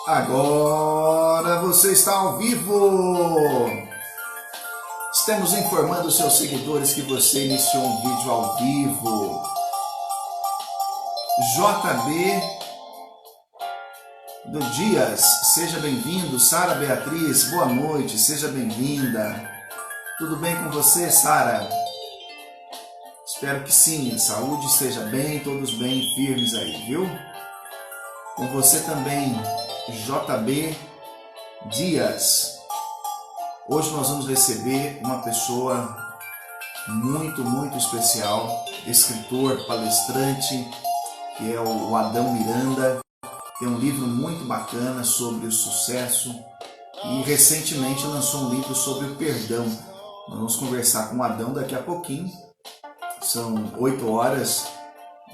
Agora você está ao vivo! Estamos informando seus seguidores que você iniciou um vídeo ao vivo. JB do Dias, seja bem-vindo. Sara Beatriz, boa noite, seja bem-vinda. Tudo bem com você, Sara? Espero que sim, a saúde esteja bem, todos bem firmes aí, viu? Com você também, JB Dias. Hoje nós vamos receber uma pessoa muito especial, escritor, palestrante, que é o Adão Miranda. Tem um livro muito bacana sobre o sucesso e recentemente lançou um livro sobre o perdão. Nós vamos conversar com o Adão daqui a pouquinho. São 8 horas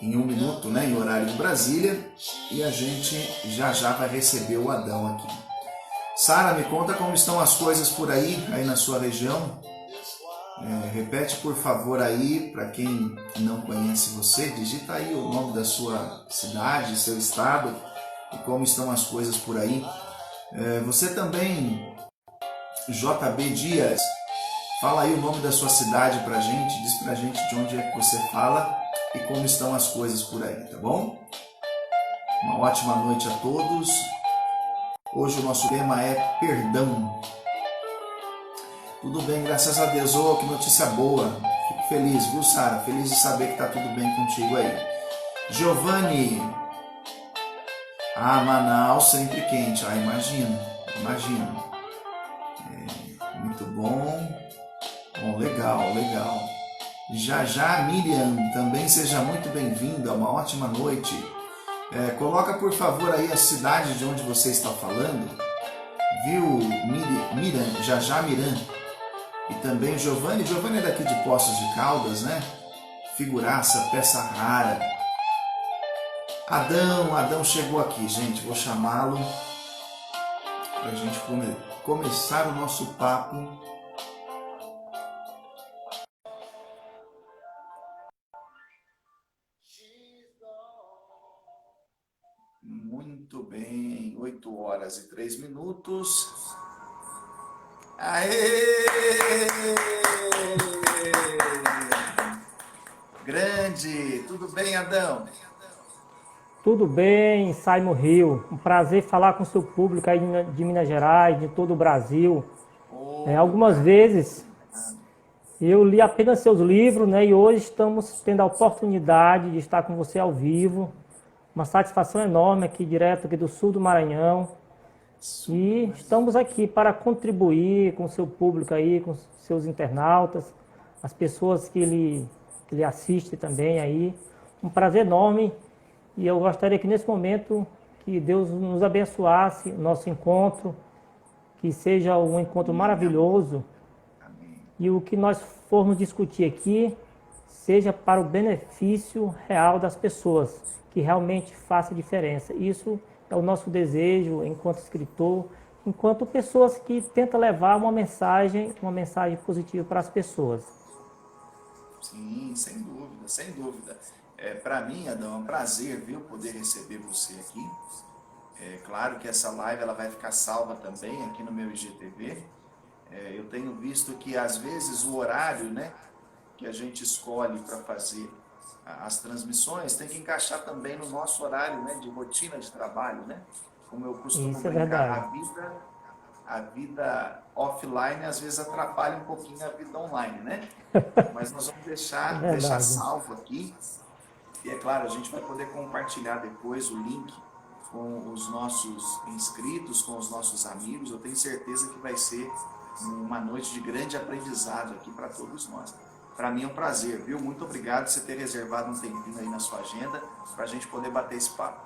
em 1 minuto, né, em horário de Brasília, e a gente já vai receber o Adão aqui. Sara, me conta como estão as coisas por aí na sua região. Repete, por favor, aí, para quem não conhece você, digita aí o nome da sua cidade, seu estado, e como estão as coisas por aí. Você também, JB Dias, fala aí o nome da sua cidade pra gente, diz pra gente de onde é que você fala e como estão as coisas por aí, tá bom? Uma ótima noite a todos. Hoje o nosso tema é perdão. Tudo bem, graças a Deus. Oh, que notícia boa. Fico feliz, viu, Sara? Feliz de saber que tá tudo bem contigo aí. Giovanni. Manaus sempre quente. Imagino. Muito bom. Bom, legal. Já Miriam, também seja muito bem-vinda. Uma ótima noite. Coloca, por favor, aí a cidade de onde você está falando. Viu, Miriam, já Miran. E também Giovanni é daqui de Poços de Caldas, né? Figuraça, peça rara. Adão chegou aqui, gente. Vou chamá-lo para a gente começar o nosso papo. Muito bem, 8 horas e 3 minutos. Aê! Grande! Tudo bem, Adão? Tudo bem, Simon Rio. Um prazer falar com o seu público aí de Minas Gerais, de todo o Brasil. Algumas vezes eu li apenas seus livros, né? E hoje estamos tendo a oportunidade de estar com você ao vivo. Uma satisfação enorme aqui, direto aqui do sul do Maranhão. E estamos aqui para contribuir com o seu público aí, com seus internautas, as pessoas que lhe assistem também aí. Um prazer enorme. E eu gostaria que nesse momento que Deus nos abençoasse o nosso encontro, que seja um encontro maravilhoso. E o que nós formos discutir aqui seja para o benefício real das pessoas, que realmente faça diferença. Isso é o nosso desejo enquanto escritor, enquanto pessoas que tentam levar uma mensagem positiva para as pessoas. Sim, sem dúvida. Para mim, Adão, é um prazer, viu, poder receber você aqui. Claro que essa live ela vai ficar salva também aqui no meu IGTV. Eu tenho visto que às vezes o horário, né, que a gente escolhe para fazer as transmissões tem que encaixar também no nosso horário, né, de rotina de trabalho, né? Como eu costumo brincar, a vida offline às vezes atrapalha um pouquinho a vida online, né? Mas nós vamos deixar salvo aqui. E é claro, a gente vai poder compartilhar depois o link com os nossos inscritos, com os nossos amigos. Eu tenho certeza que vai ser uma noite de grande aprendizado aqui para todos nós. Para mim é um prazer, viu? Muito obrigado por você ter reservado um tempinho aí na sua agenda para a gente poder bater esse papo.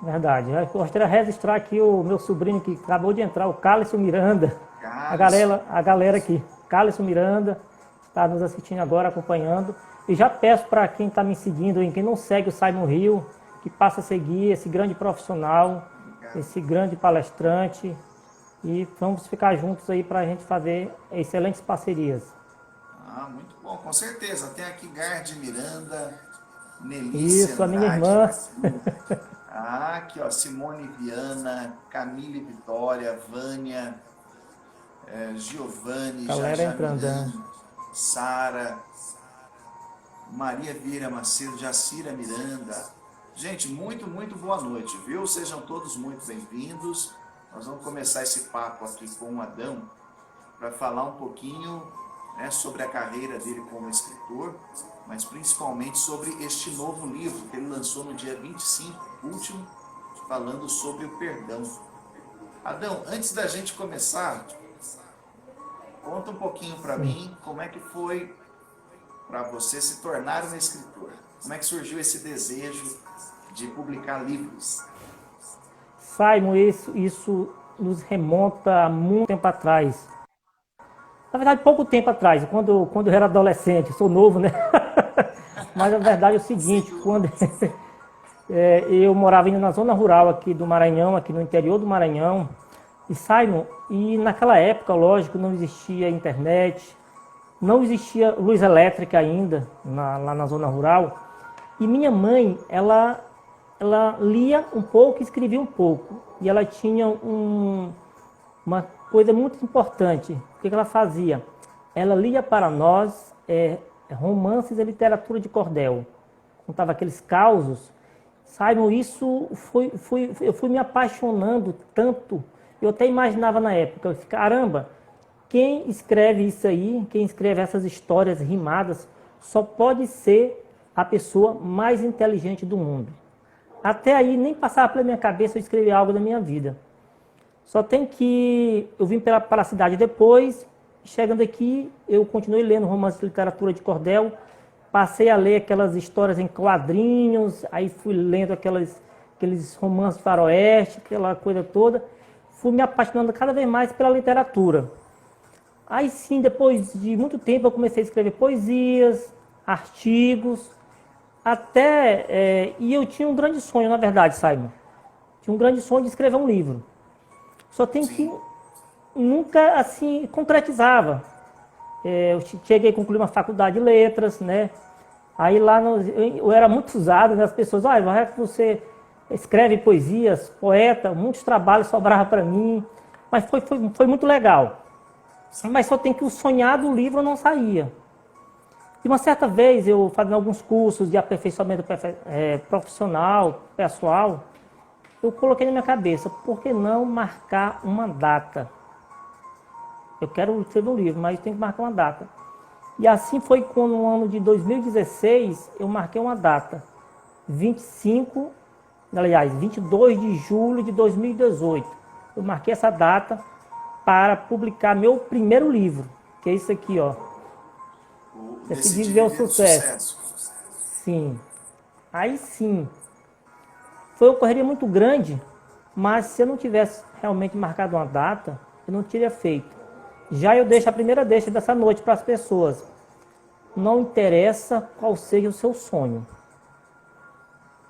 Verdade. Eu gostaria de registrar aqui o meu sobrinho que acabou de entrar, o Cálice Miranda. A galera aqui. Cálice Miranda está nos assistindo agora, acompanhando. E já peço para quem está me seguindo, quem não segue o Simon Rio, que passe a seguir esse grande profissional, esse grande palestrante. E vamos ficar juntos aí para a gente fazer excelentes parcerias. Muito bom, com certeza. Tem aqui Gard Miranda, Nelícia Isso, a minha irmã. Ah, aqui, ó, Simone Viana, Camille Vitória, Vânia, Giovanni, Galera Jaja entrando. Miranda, Sara, Maria Vieira Macedo, Jacira Miranda. Gente, muito boa noite, viu? Sejam todos muito bem-vindos. Nós vamos começar esse papo aqui com o Adão para falar um pouquinho, né, sobre a carreira dele como escritor, mas principalmente sobre este novo livro que ele lançou no dia 25, último, falando sobre o perdão. Adão, antes da gente começar, conta um pouquinho para mim como é que foi para você se tornar um escritor. Como é que surgiu esse desejo de publicar livros? Simon, isso nos remonta a muito tempo atrás. Na verdade, pouco tempo atrás, quando eu era adolescente, sou novo, né? Mas a verdade é o seguinte, quando eu morava ainda na zona rural aqui do Maranhão, aqui no interior do Maranhão, e Simon, e naquela época, lógico, não existia internet, não existia luz elétrica ainda lá na zona rural, e minha mãe, ela lia um pouco e escrevia um pouco, e ela tinha uma coisa muito importante. O que ela fazia? Ela lia para nós romances e literatura de cordel. Contava aqueles causos. Saibam, isso eu fui me apaixonando tanto. Eu até imaginava na época, caramba, quem escreve isso aí, quem escreve essas histórias rimadas, só pode ser a pessoa mais inteligente do mundo. Até aí nem passava pela minha cabeça eu escrever algo da minha vida. Só tem que eu vim para a cidade depois, chegando aqui, eu continuei lendo romance de literatura de cordel, passei a ler aquelas histórias em quadrinhos, aí fui lendo aqueles romances de faroeste, aquela coisa toda, fui me apaixonando cada vez mais pela literatura. Aí sim, depois de muito tempo, eu comecei a escrever poesias, artigos, e eu tinha um grande sonho, na verdade, Simon. Tinha um grande sonho de escrever um livro. Só tem que nunca assim concretizava. Eu cheguei a concluir uma faculdade de letras, né? Aí lá eu era muito usado, né? As pessoas, você escreve poesias, poeta, muitos trabalhos sobravam para mim, mas foi muito legal. Mas só tem que o sonhado livro não saía. E uma certa vez eu fazendo alguns cursos de aperfeiçoamento profissional, pessoal, eu coloquei na minha cabeça, por que não marcar uma data? Eu quero escrever um livro, mas tem que marcar uma data. E assim foi quando no ano de 2016 eu marquei uma data. 22 de julho de 2018. Eu marquei essa data para publicar meu primeiro livro, que é isso aqui, ó. Decidi Viver o Sucesso. Sim. Aí sim. Foi uma correria muito grande, mas se eu não tivesse realmente marcado uma data, eu não teria feito. Já eu deixo a primeira deixa dessa noite para as pessoas. Não interessa qual seja o seu sonho.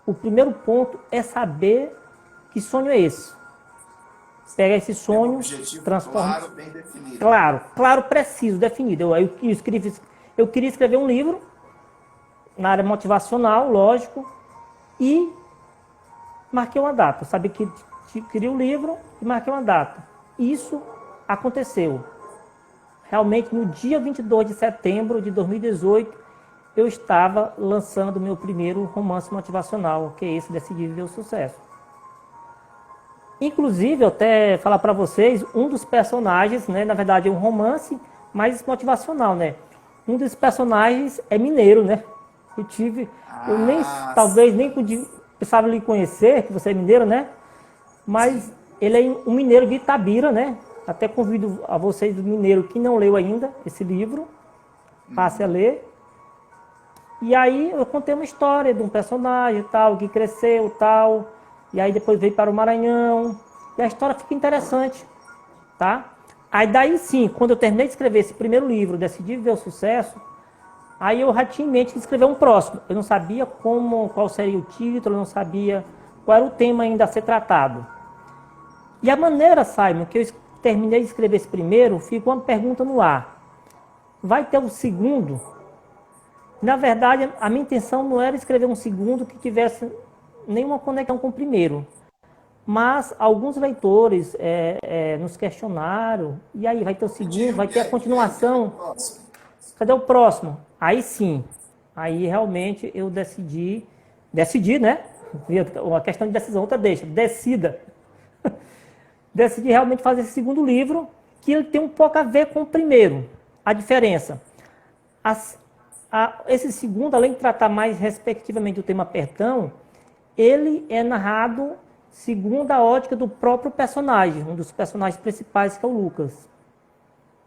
O primeiro ponto é saber que sonho é esse. Pegar esse sonho, transformar. Claro, bem definido. Claro, preciso, definido. Eu queria escrever um livro na área motivacional, lógico, e marquei uma data. Eu sabia que queria um livro e marquei uma data. Isso aconteceu. Realmente, no dia 22 de setembro de 2018, eu estava lançando meu primeiro romance motivacional, que é esse, Decidi Viver o Sucesso. Inclusive, eu até falar para vocês, um dos personagens, né, na verdade é um romance mais motivacional, né? Um dos personagens é mineiro, né? Talvez nem precisava lhe conhecer, que você é mineiro, né? Mas ele é um mineiro de Itabira, né? Até convido a vocês do mineiro que não leu ainda esse livro, passe a ler. E aí eu contei uma história de um personagem tal, que cresceu tal, e aí depois veio para o Maranhão, e a história fica interessante, tá? Aí daí sim, quando eu terminei de escrever esse primeiro livro, Decidi Viver o Sucesso, aí eu já tinha em mente de escrever um próximo. Eu não sabia qual seria o título, eu não sabia qual era o tema ainda a ser tratado. E a maneira, Simon, que eu terminei de escrever esse primeiro, fica uma pergunta no ar. Vai ter um segundo? Na verdade, a minha intenção não era escrever um segundo que tivesse nenhuma conexão com o primeiro. Mas alguns leitores nos questionaram, e aí vai ter o segundo, vai ter a continuação. Cadê o próximo? Aí sim, aí realmente eu decidi, né? Uma questão de decisão, outra decida. Decidi realmente fazer esse segundo livro, que ele tem um pouco a ver com o primeiro. A diferença. Esse segundo, além de tratar mais respectivamente do tema perdão, ele é narrado segundo a ótica do próprio personagem, um dos personagens principais, que é o Lucas.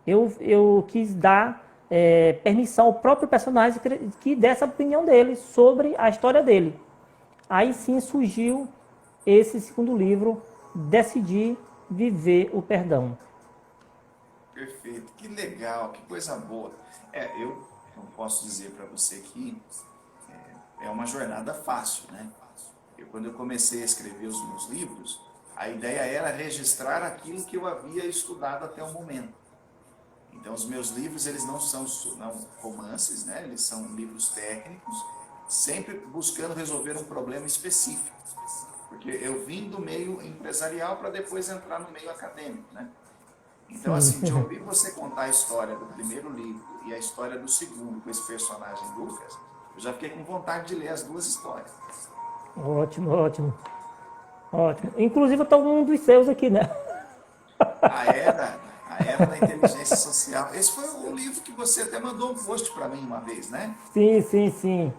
Eu quis dar permissão ao próprio personagem que desse a opinião dele sobre a história dele. Aí sim surgiu esse segundo livro, Decidi Viver o Perdão. Perfeito, que legal, que coisa boa. Eu não posso dizer para você que é uma jornada fácil, né? Quando eu comecei a escrever os meus livros, a ideia era registrar aquilo que eu havia estudado até o momento. Então, os meus livros, eles não são romances, né? Eles são livros técnicos, sempre buscando resolver um problema específico. Porque eu vim do meio empresarial para depois entrar no meio acadêmico, né? Então, assim, de ouvir você contar a história do primeiro livro e a história do segundo, com esse personagem Lucas, eu já fiquei com vontade de ler as duas histórias. Ótimo, ótimo. Ótimo. Inclusive, eu estou um dos seus aqui, né? A Era da Inteligência Social. Esse foi o livro que você até mandou um post para mim uma vez, né? Sim, sim, sim.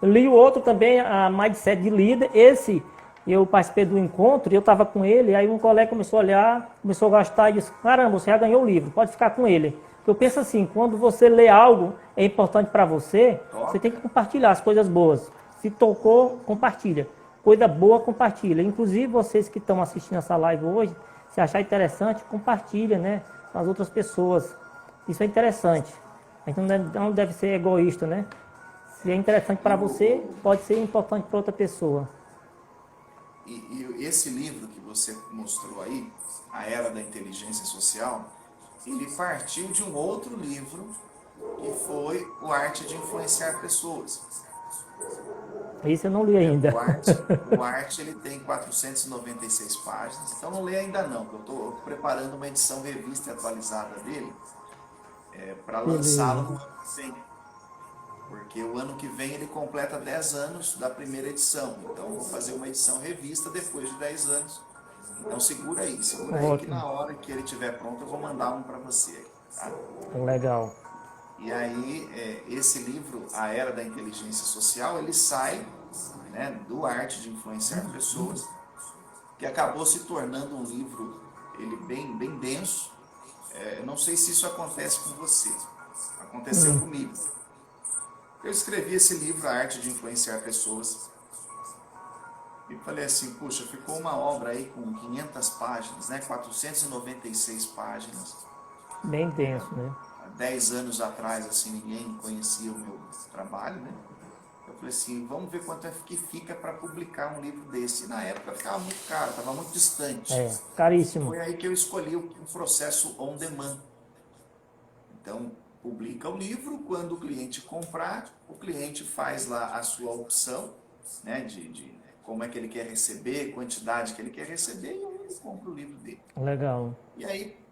Eu li o outro também, a Mindset de Líder. Esse, eu participei do encontro e eu estava com ele, aí um colega começou a olhar, começou a gostar e disse, caramba, você já ganhou o livro, pode ficar com ele. Eu penso assim, quando você lê algo, é importante para você, você tem que compartilhar as coisas boas. Se tocou, compartilha. Coisa boa, compartilha. Inclusive, vocês que estão assistindo essa live hoje, se achar interessante, compartilha, né, com as outras pessoas. Isso é interessante. A gente não deve ser egoísta, né? Se é interessante para você, pode ser importante para outra pessoa. E esse livro que você mostrou aí, A Era da Inteligência Social, ele partiu de um outro livro, que foi O Arte de Influenciar Pessoas. Isso eu não li ainda. O Arte ele tem 496 páginas, então não lê ainda não, porque eu estou preparando uma edição revista e atualizada dele para lançá-lo no ano que vem. Porque o ano que vem ele completa 10 anos da primeira edição, então eu vou fazer uma edição revista depois de 10 anos. Então segura aí que na hora que ele estiver pronto eu vou mandar um para você. Tá? Legal. E aí, esse livro, A Era da Inteligência Social, ele sai, né, do Arte de Influenciar Pessoas, que acabou se tornando um livro ele bem denso. Não sei se isso acontece com você. Aconteceu comigo. Eu escrevi esse livro, A Arte de Influenciar Pessoas, e falei assim, puxa, ficou uma obra aí com 500 páginas, né, 496 páginas. Bem denso, né? 10 anos atrás, assim, ninguém conhecia o meu trabalho, né? Eu falei assim, vamos ver quanto é que fica para publicar um livro desse. E na época ficava muito caro, estava muito distante. Caríssimo. Foi aí que eu escolhi o processo on demand. Então, publica o livro, quando o cliente comprar, o cliente faz lá a sua opção, né, de como é que ele quer receber, quantidade que ele quer receber, e ele compra o livro dele. Legal. E aí,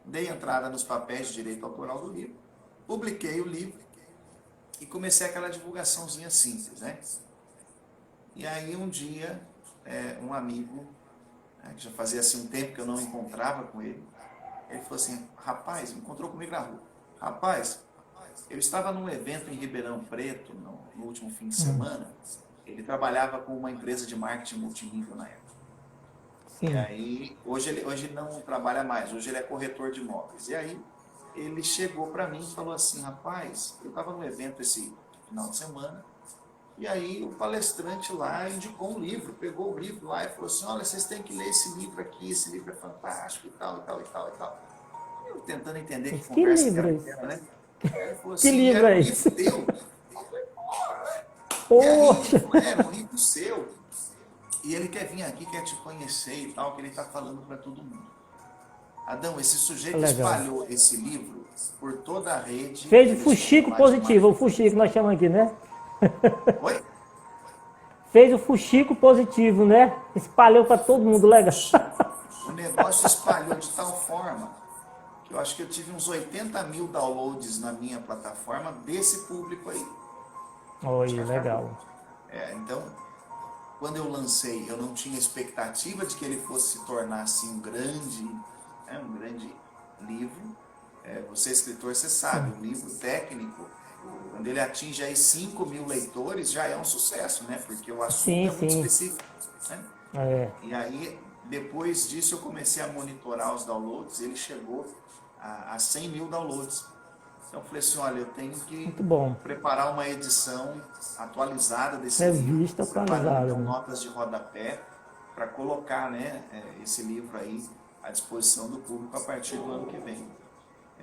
dei entrada nos papéis de direito autoral do livro, publiquei o livro e comecei aquela divulgaçãozinha simples, né? E aí um dia, um amigo, que já fazia assim um tempo que eu não encontrava com ele, ele falou assim, rapaz, encontrou comigo na rua, rapaz, eu estava num evento em Ribeirão Preto, no último fim de semana, ele trabalhava com uma empresa de marketing multinível na época. Sim. E aí, hoje ele não trabalha mais, hoje ele é corretor de imóveis. E aí, ele chegou para mim e falou assim, rapaz, eu estava no evento esse final de semana, e aí o palestrante lá indicou um livro, pegou o livro lá e falou assim, olha, vocês têm que ler esse livro aqui, esse livro é fantástico e tal, e tal, e tal, e tal. Eu tentando entender que conversa que era aquela, né? Ele falou assim, que livro é esse? Teu? Poxa! E aí, um livro seu. E ele quer vir aqui, quer te conhecer e tal, que ele está falando para todo mundo. Adão, esse sujeito espalhou esse livro por toda a rede. Fez o fuxico positivo, o fuxico que nós chamamos aqui, né? Oi? fez o fuxico positivo, né? Espalhou para todo mundo, legal. O negócio espalhou de tal forma que eu acho que eu tive uns 80 mil downloads na minha plataforma desse público aí. Oi, legal. Então, quando eu lancei, eu não tinha expectativa de que ele fosse se tornar assim um grande livro. Você escritor, você sabe, um livro técnico, quando ele atinge aí 5 mil leitores, já é um sucesso, né? Porque o assunto é muito específico. Né? E aí, depois disso, eu comecei a monitorar os downloads, ele chegou a 100 mil downloads. Então, eu falei assim, olha, eu tenho que preparar uma edição atualizada desse livro, preparando então, notas de rodapé, para colocar, né, esse livro aí à disposição do público a partir do ano que vem.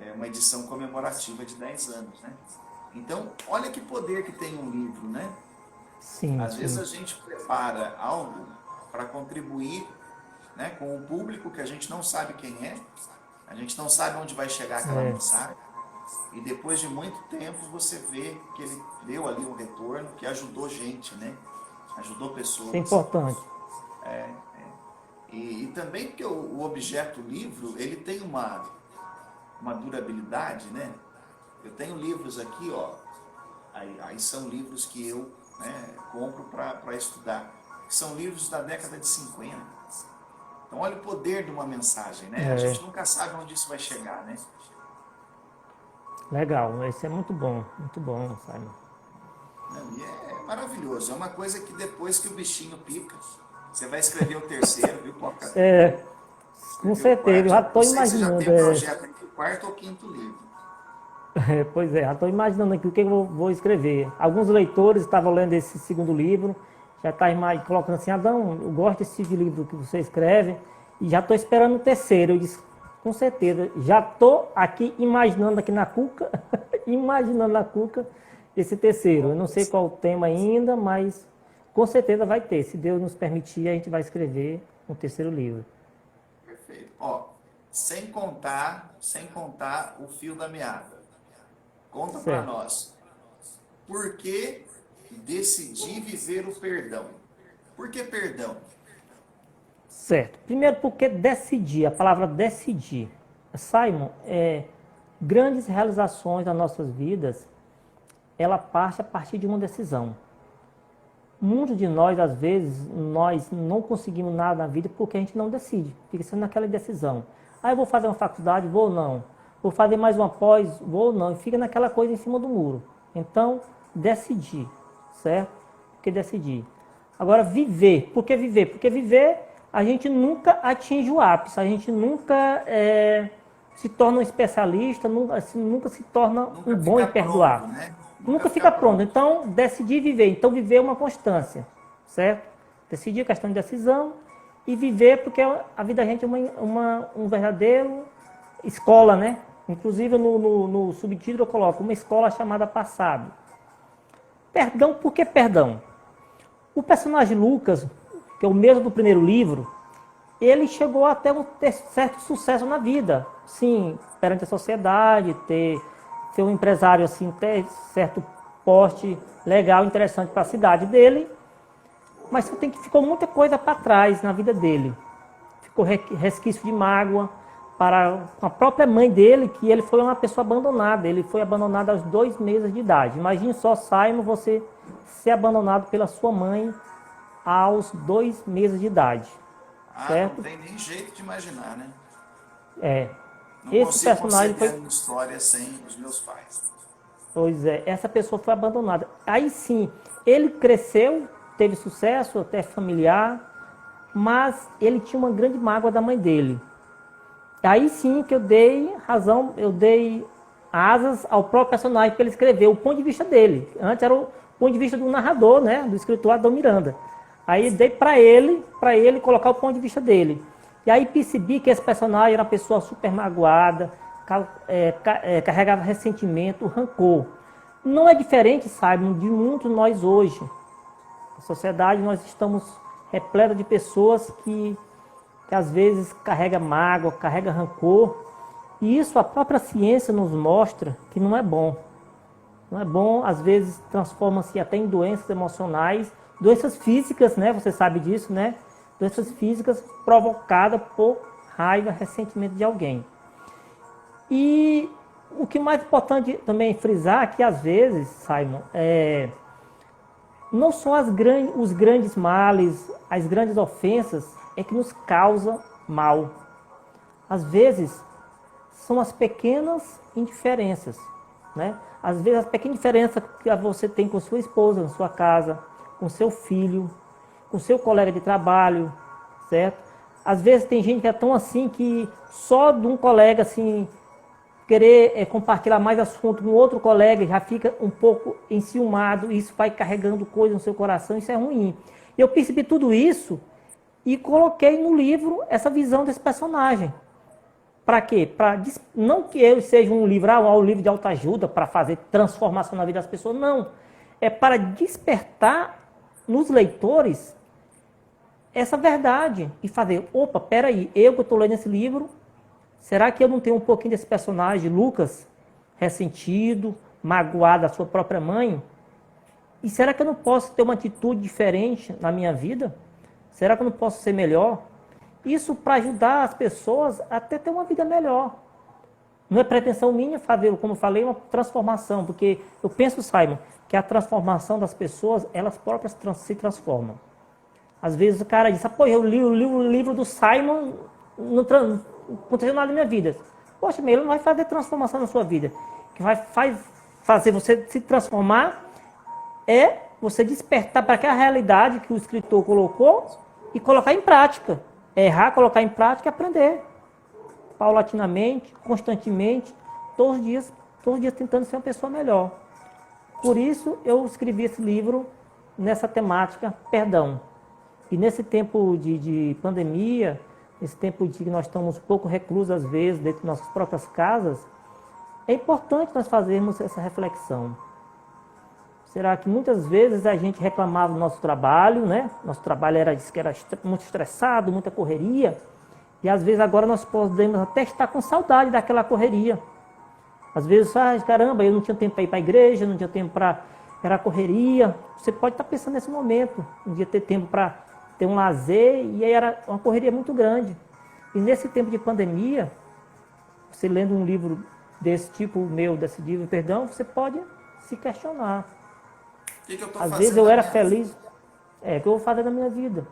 É uma edição comemorativa de 10 anos, né? Então, olha que poder que tem um livro, né? Sim, Às vezes a gente prepara algo para contribuir, né, com o público que a gente não sabe quem é, a gente não sabe onde vai chegar aquela mensagem, e depois de muito tempo você vê que ele deu ali um retorno que ajudou gente, né? Ajudou pessoas. Isso é importante. E também porque o objeto livro, ele tem uma durabilidade, né? Eu tenho livros aqui, ó, aí são livros que eu, né, compro para estudar, que são livros da década de 50. Então olha o poder de uma mensagem, né? A gente nunca sabe onde isso vai chegar, né? Legal, esse é muito bom, Simon. E é maravilhoso, é uma coisa que depois que o bichinho pica, você vai escrever o terceiro, viu, Poca? Com certeza, eu já estou imaginando. Você já tem projeto aqui, o quarto ou quinto livro. Pois já estou imaginando aqui o que eu vou escrever. Alguns leitores estavam lendo esse segundo livro, já está colocando assim, Adão, eu gosto desse tipo de livro que você escreve, e já estou esperando o terceiro. Eu disse, com certeza, já estou aqui imaginando aqui na cuca, esse terceiro. Eu não sei qual o tema ainda, mas com certeza vai ter. Se Deus nos permitir, a gente vai escrever um terceiro livro. Perfeito. Ó, sem contar o fio da meada. Conta para nós. Por que decidir viver o perdão? Por que perdão? Certo. Primeiro, porque decidir, a palavra decidir. Simon, grandes realizações das nossas vidas, ela parte a partir de uma decisão. Muitos de nós, às vezes, nós não conseguimos nada na vida porque a gente não decide. Fica sendo naquela indecisão. Eu vou fazer uma faculdade, vou ou não. Vou fazer mais uma pós, vou ou não. E fica naquela coisa em cima do muro. Então, decidir, certo? Porque decidir. Agora, viver. Por que viver? Porque viver, a gente nunca atinge o ápice. A gente nunca se torna um especialista, nunca se torna um bom em perdoar. Pronto, né? Nunca fica pronto. Então, decidir viver. Então, viver é uma constância, certo? Decidir é questão de decisão e viver porque a vida da gente é um verdadeiro escola, né? Inclusive, no subtítulo eu coloco uma escola chamada passado. Perdão, por que perdão? O personagem Lucas, que é o mesmo do primeiro livro, ele chegou até ter certo sucesso na vida. Sim, perante a sociedade, ter um empresário assim, ter certo poste legal, interessante para a cidade dele, mas ficou muita coisa para trás na vida dele. Ficou resquício de mágoa com a própria mãe dele, que ele foi uma pessoa abandonada. Ele foi abandonado aos 2 meses de idade. Imagine só, Simon, você ser abandonado pela sua mãe aos 2 meses de idade. Certo? Não tem nem jeito de imaginar, né? Não Esse personagem foi uma história sem os meus pais. Pois essa pessoa foi abandonada. Aí sim, ele cresceu, teve sucesso, até familiar, mas ele tinha uma grande mágoa da mãe dele. Aí sim que eu dei razão, eu dei asas ao próprio personagem que ele escreveu, o ponto de vista dele. Antes era o ponto de vista do narrador, né, do escritor Adão Miranda. Aí dei para ele colocar o ponto de vista dele. E aí percebi que esse personagem era uma pessoa super magoada, carregava ressentimento, rancor. Não é diferente, sabe, de muitos nós hoje. Na sociedade nós estamos repletos de pessoas que às vezes carrega mágoa, carrega rancor. E isso a própria ciência nos mostra que não é bom. Não é bom, às vezes transforma-se até em doenças emocionais doenças físicas, né? Você sabe disso, né? Doenças físicas provocadas por raiva, ressentimento de alguém. E o que mais importante também frisar é que às vezes, Simon, não são os grandes males, as grandes ofensas é que nos causa mal. Às vezes são as pequenas indiferenças, né? Às vezes as pequenas diferenças que você tem com sua esposa na sua casa, com seu filho, com seu colega de trabalho, certo? Às vezes tem gente que é tão assim que só de um colega assim querer compartilhar mais assunto com outro colega já fica um pouco enciumado, e isso vai carregando coisa no seu coração, isso é ruim. Eu percebi tudo isso e coloquei no livro essa visão desse personagem. Para quê? Não que ele seja um livro, um livro de autoajuda para fazer transformação na vida das pessoas, não. É para despertar nos leitores essa verdade e fazer, opa, peraí, eu que estou lendo esse livro, será que eu não tenho um pouquinho desse personagem, Lucas, ressentido, magoado da sua própria mãe? E será que eu não posso ter uma atitude diferente na minha vida? Será que eu não posso ser melhor? Isso para ajudar as pessoas a ter uma vida melhor. Não é pretensão minha fazer, como eu falei, uma transformação, porque eu penso, Simon, que a transformação das pessoas, elas próprias se transformam. Às vezes o cara diz, pô, eu li o livro do Simon, não aconteceu nada na minha vida. Poxa, mas ele não vai fazer transformação na sua vida. O que vai fazer você se transformar é você despertar para aquela realidade que o escritor colocou e colocar em prática. Errar, colocar em prática e aprender. Paulatinamente, constantemente, todos os dias tentando ser uma pessoa melhor. Por isso eu escrevi esse livro nessa temática, perdão. E nesse tempo de pandemia, nesse tempo de que nós estamos um pouco reclusos às vezes dentro de nossas próprias casas, é importante nós fazermos essa reflexão. Será que muitas vezes a gente reclamava do nosso trabalho, né? Nosso trabalho era muito estressado, muita correria. E às vezes agora nós podemos até estar com saudade daquela correria. Às vezes, caramba, eu não tinha tempo para ir para a igreja, não tinha tempo para... Era correria. Você pode estar pensando nesse momento. Não ia ter tempo para ter um lazer, e aí era uma correria muito grande. E nesse tempo de pandemia, você lendo um livro desse tipo, desse livro, perdão, você pode se questionar. Às vezes eu era feliz, o que eu vou fazer na minha vida?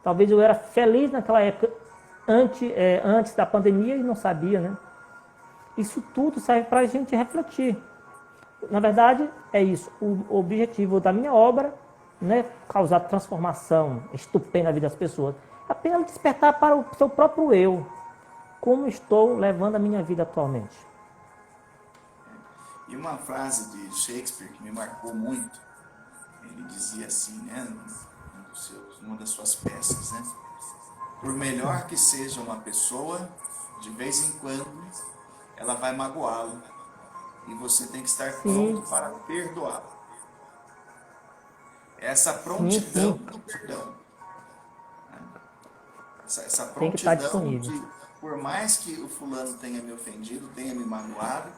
Talvez eu era feliz naquela época, antes da pandemia, e não sabia, né? Isso tudo serve para a gente refletir. Na verdade, é isso. O objetivo da minha obra não é causar transformação estupenda na vida das pessoas. É apenas despertar para o seu próprio eu. Como estou levando a minha vida atualmente. E uma frase de Shakespeare que me marcou muito, ele dizia assim, né, numa das suas peças, né? Por melhor que seja uma pessoa, de vez em quando ela vai magoá-lo. E você tem que estar pronto para perdoá-la. Essa prontidão do perdão. Essa prontidão de, por mais que o fulano tenha me ofendido, tenha me magoado,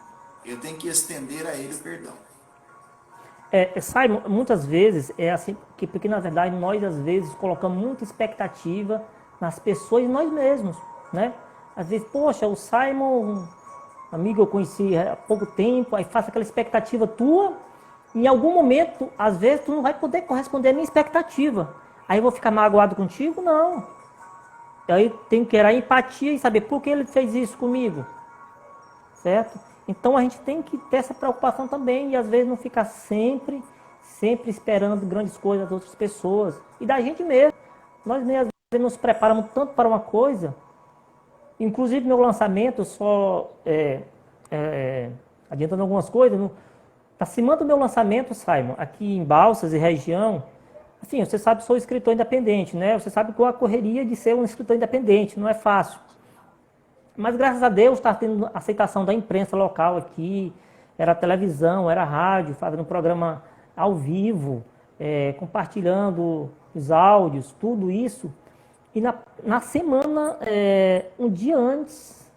eu tenho que estender a ele o perdão. Simon, muitas vezes é assim, porque na verdade nós às vezes colocamos muita expectativa nas pessoas e nós mesmos, né? Às vezes, poxa, o Simon, amigo, eu conheci há pouco tempo, aí faça aquela expectativa tua, e em algum momento, às vezes, tu não vai poder corresponder à minha expectativa. Aí eu vou ficar magoado contigo? Não. Aí tem que ter a empatia e saber por que ele fez isso comigo, certo? Então a gente tem que ter essa preocupação também, e às vezes não ficar sempre esperando grandes coisas das outras pessoas e da gente mesmo. Nós nem às vezes nos preparamos tanto para uma coisa. Inclusive meu lançamento, só adiantando algumas coisas, acima do meu lançamento, Simon, aqui em Balsas e região, assim, você sabe que sou escritor independente, né? Você sabe qual a correria de ser um escritor independente, não é fácil. Mas graças a Deus está tendo aceitação da imprensa local aqui, era televisão, era rádio, fazendo um programa ao vivo, compartilhando os áudios, tudo isso. E na semana, um dia antes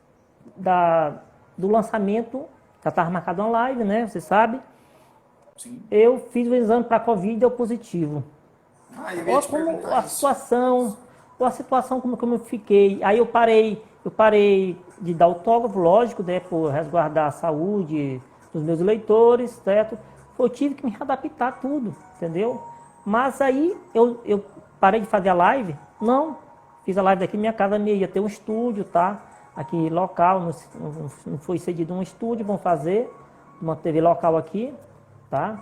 do lançamento, já estava marcado uma live, né? Você sabe? Sim. Eu fiz o exame para Covid e deu positivo. Eu ia Ou te como perguntar a isso. situação, ou a situação como eu fiquei. Aí eu parei de dar autógrafo, lógico, né, por resguardar a saúde dos meus leitores, certo? Eu tive que me adaptar a tudo, entendeu? Mas aí eu parei de fazer a live? Não. Fiz a live daqui na minha casa, ia ter um estúdio, tá? Aqui local, não foi cedido um estúdio, vão fazer uma TV local aqui, tá?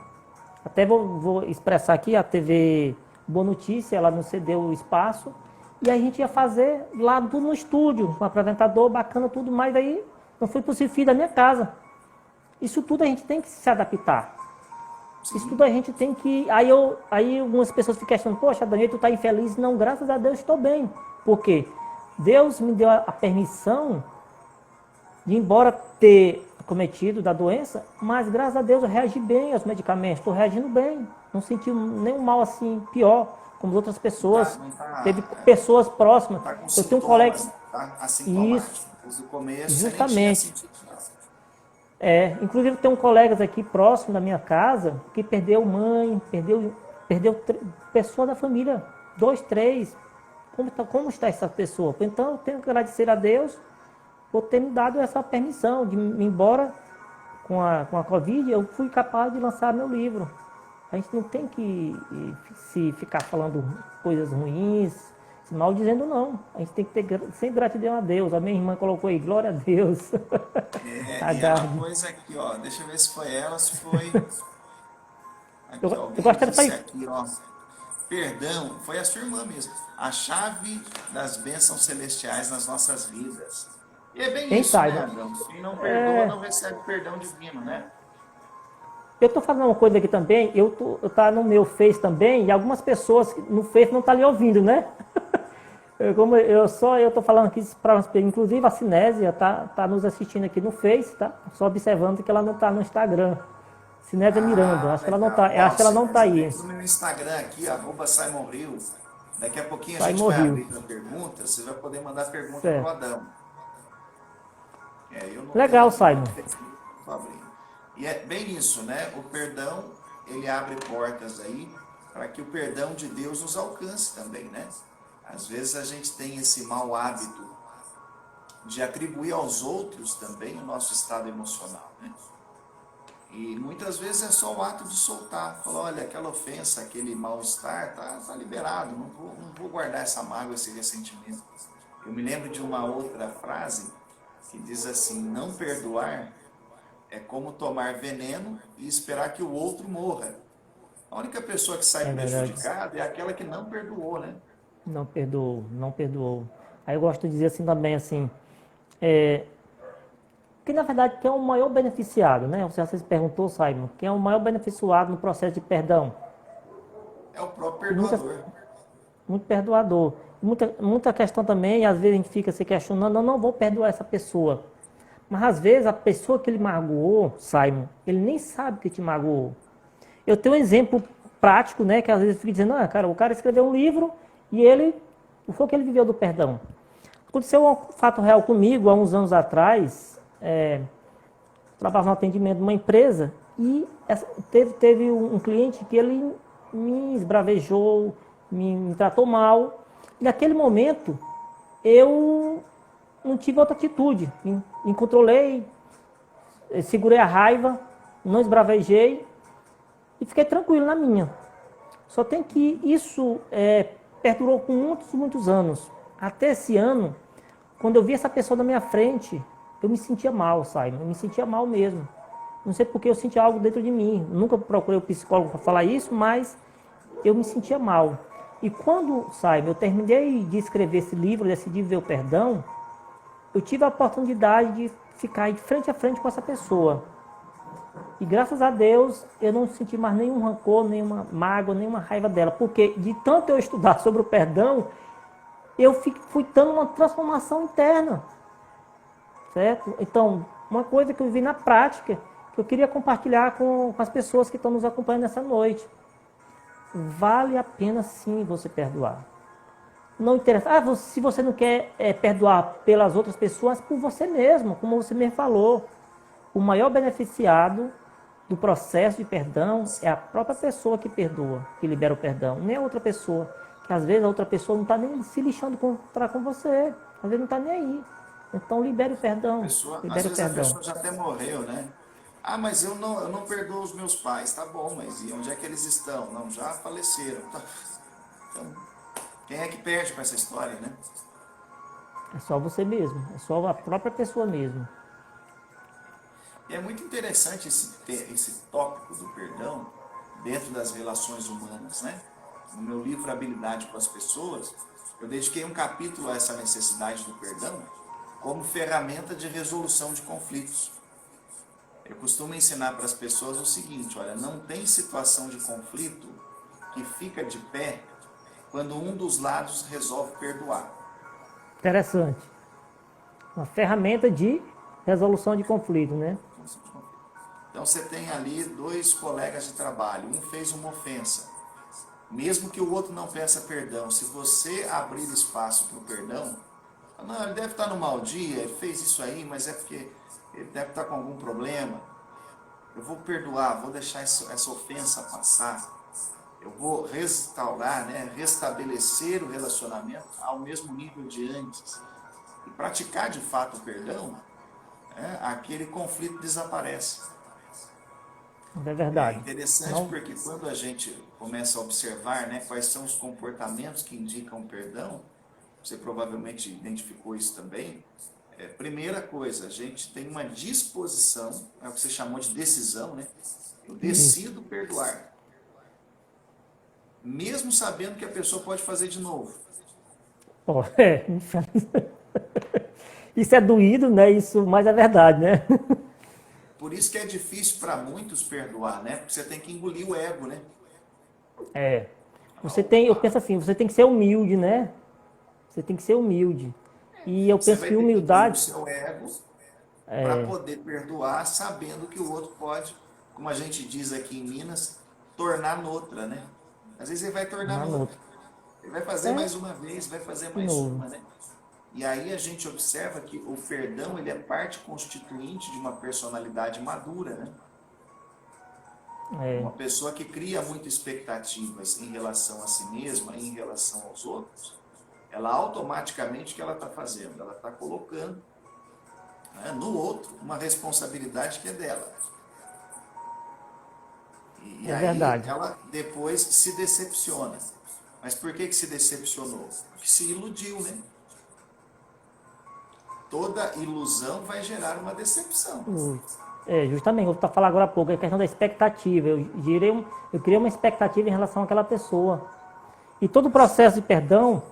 Até vou expressar aqui, a TV Boa Notícia, ela nos cedeu o espaço. E aí a gente ia fazer lá tudo no estúdio, com um apresentador bacana, tudo, mas aí não foi possível ir da minha casa. Isso tudo a gente tem que se adaptar. Isso tudo a gente tem que... Aí algumas pessoas ficam questionando, poxa, Daniel, tu está infeliz? Não, graças a Deus estou bem. Por quê? Deus me deu a permissão de, embora ter cometido da doença, mas graças a Deus eu reagi bem aos medicamentos, estou reagindo bem, não senti nenhum mal assim pior, como outras pessoas. Teve pessoas próximas. Tá com Eu tenho um colega. sintomas, tá assintomático. Isso, Desde o começo você nem tinha justamente. sentido nada. Inclusive tem um colegas aqui próximo da minha casa que perdeu mãe, perdeu pessoa da família, 2, 3. Como está essa pessoa? Então eu tenho que agradecer a Deus por ter me dado essa permissão de ir embora com a Covid. Eu fui capaz de lançar meu livro. A gente não tem que se ficar falando coisas ruins, se maldizendo, não. A gente tem que ter sempre gratidão a Deus. A minha irmã colocou aí, glória a Deus. E uma coisa aqui, ó, deixa eu ver se foi ela, se foi... Aqui, Eu alguém gostaria disse de aqui, ó, perdão, foi a sua irmã mesmo, a chave das bênçãos celestiais nas nossas vidas. E é bem quem isso, né, saiba. Adão? Quem não perdoa não recebe perdão divino, né? Eu estou fazendo uma coisa aqui também, eu tá no meu Face também, e algumas pessoas no Face não estão ali ouvindo, né? Eu estou falando aqui, inclusive a Cinésia tá nos assistindo aqui no Face, tá? Só observando que ela não está no Instagram. Cinésia Miranda, acho que ela não tá, acho que ela não tá aí. No meu Instagram aqui, @Simon Rio. Daqui a pouquinho a gente Simon vai Rio. abrir para perguntas, você vai poder mandar pergunta Certo. pro Adão. Eu não Legal, tenho- Simon. Tô abrindo. E é bem isso, né? O perdão, ele abre portas aí para que o perdão de Deus nos alcance também, né? Às vezes a gente tem esse mau hábito de atribuir aos outros também o nosso estado emocional, né? E muitas vezes é só o ato de soltar. Falar, olha, aquela ofensa, aquele mal-estar, tá liberado, não vou guardar essa mágoa, esse ressentimento. Eu me lembro de uma outra frase que diz assim, não perdoar é como tomar veneno e esperar que o outro morra. A única pessoa que sai prejudicada é aquela que não perdoou, né? Não perdoou, não perdoou. Aí eu gosto de dizer assim também, assim, que na verdade quem é o maior beneficiado, né? Você se perguntou, Simon, quem é o maior beneficiado no processo de perdão? É o próprio perdoador. Muito perdoador. Muita questão também, e às vezes a gente fica se questionando, eu não vou perdoar essa pessoa. Mas às vezes a pessoa que ele magoou, Simon, ele nem sabe que te magoou. Eu tenho um exemplo prático, né, que às vezes eu fico dizendo, cara, o cara escreveu um livro e o que ele viveu do perdão. Aconteceu um fato real comigo há uns anos atrás, trabalhava no atendimento de uma empresa e teve um cliente que ele me esbravejou, me tratou mal. E naquele momento, eu não tive outra atitude. Me controlei, segurei a raiva, não esbravejei e fiquei tranquilo na minha. Só tem que isso perdurou por muitos, muitos anos. Até esse ano, quando eu vi essa pessoa na minha frente, eu me sentia mal, Simon. Eu me sentia mal mesmo. Não sei porque eu sentia algo dentro de mim. Nunca procurei o psicólogo para falar isso, mas eu me sentia mal. E quando, Simon, eu terminei de escrever esse livro, decidi ver o perdão, eu tive a oportunidade de ficar de frente a frente com essa pessoa. E graças a Deus, eu não senti mais nenhum rancor, nenhuma mágoa, nenhuma raiva dela. Porque de tanto eu estudar sobre o perdão, eu fui tendo uma transformação interna. Certo? Então, uma coisa que eu vi na prática, que eu queria compartilhar com as pessoas que estão nos acompanhando nessa noite. Vale a pena sim você perdoar. Não interessa. Se você não quer perdoar pelas outras pessoas, por você mesmo, como você mesmo falou. O maior beneficiado do processo de perdão é a própria pessoa que perdoa, que libera o perdão, nem a outra pessoa. Que às vezes a outra pessoa não está nem se lixando com você, às vezes não está nem aí. Então libere o perdão, Às libere o vezes a perdão. pessoa já até morreu, né? Ah, mas eu não perdoo os meus pais. Tá bom, mas e onde é que eles estão? Não, já faleceram. Tá. Então, quem é que perde com essa história, né? É só você mesmo, é só a própria pessoa mesmo. E é muito interessante esse tópico do perdão dentro das relações humanas, né? No meu livro Habilidade com as Pessoas, eu dediquei um capítulo a essa necessidade do perdão como ferramenta de resolução de conflitos. Eu costumo ensinar para as pessoas o seguinte, olha, não tem situação de conflito que fica de pé quando um dos lados resolve perdoar. Interessante. Uma ferramenta de resolução de conflito, né? Então você tem ali dois colegas de trabalho, um fez uma ofensa. Mesmo que o outro não peça perdão, se você abrir espaço para o perdão, não, ele deve estar no mau dia, ele fez isso aí, mas é porque ele deve estar com algum problema. Eu vou perdoar, vou deixar essa ofensa passar. Eu vou restaurar, né, restabelecer o relacionamento ao mesmo nível de antes. E praticar de fato o perdão, né, aquele conflito desaparece. É É verdade. interessante Não, porque quando a gente começa a observar, né, quais são os comportamentos que indicam perdão, você provavelmente identificou isso também. Primeira coisa, a gente tem uma disposição, é o que você chamou de decisão, né? Eu isso. decido perdoar, mesmo sabendo que a pessoa pode fazer de novo. Ó, isso é doído, né? Isso, mas é verdade, né? Por isso que é difícil para muitos perdoar, né? Porque você tem que engolir o ego, né? É. Falar, Você tem, eu opa, penso assim, você tem que ser humilde, né? Você tem que ser humilde. E eu você penso vai que ter que engolir o humildade, seu ego para poder perdoar, sabendo que o outro pode, como a gente diz aqui em Minas, tornar noutra, né? Às vezes ele vai tornar na noutra. luta. Ele vai fazer É, mais uma vez, vai fazer de mais novo. uma, né? E aí a gente observa que o perdão ele é parte constituinte de uma personalidade madura, né? É, Uma pessoa que cria muitas expectativas em relação a si mesma, em relação aos outros, ela automaticamente o que ela está fazendo? Ela está colocando, né, no outro uma responsabilidade que é dela. E é aí verdade. ela depois se decepciona. Mas por que se decepcionou? Porque se iludiu, né? Toda ilusão vai gerar uma decepção. Justamente, eu vou falar agora há pouco, é a questão da expectativa. Eu criei uma expectativa em relação àquela pessoa. E todo processo de perdão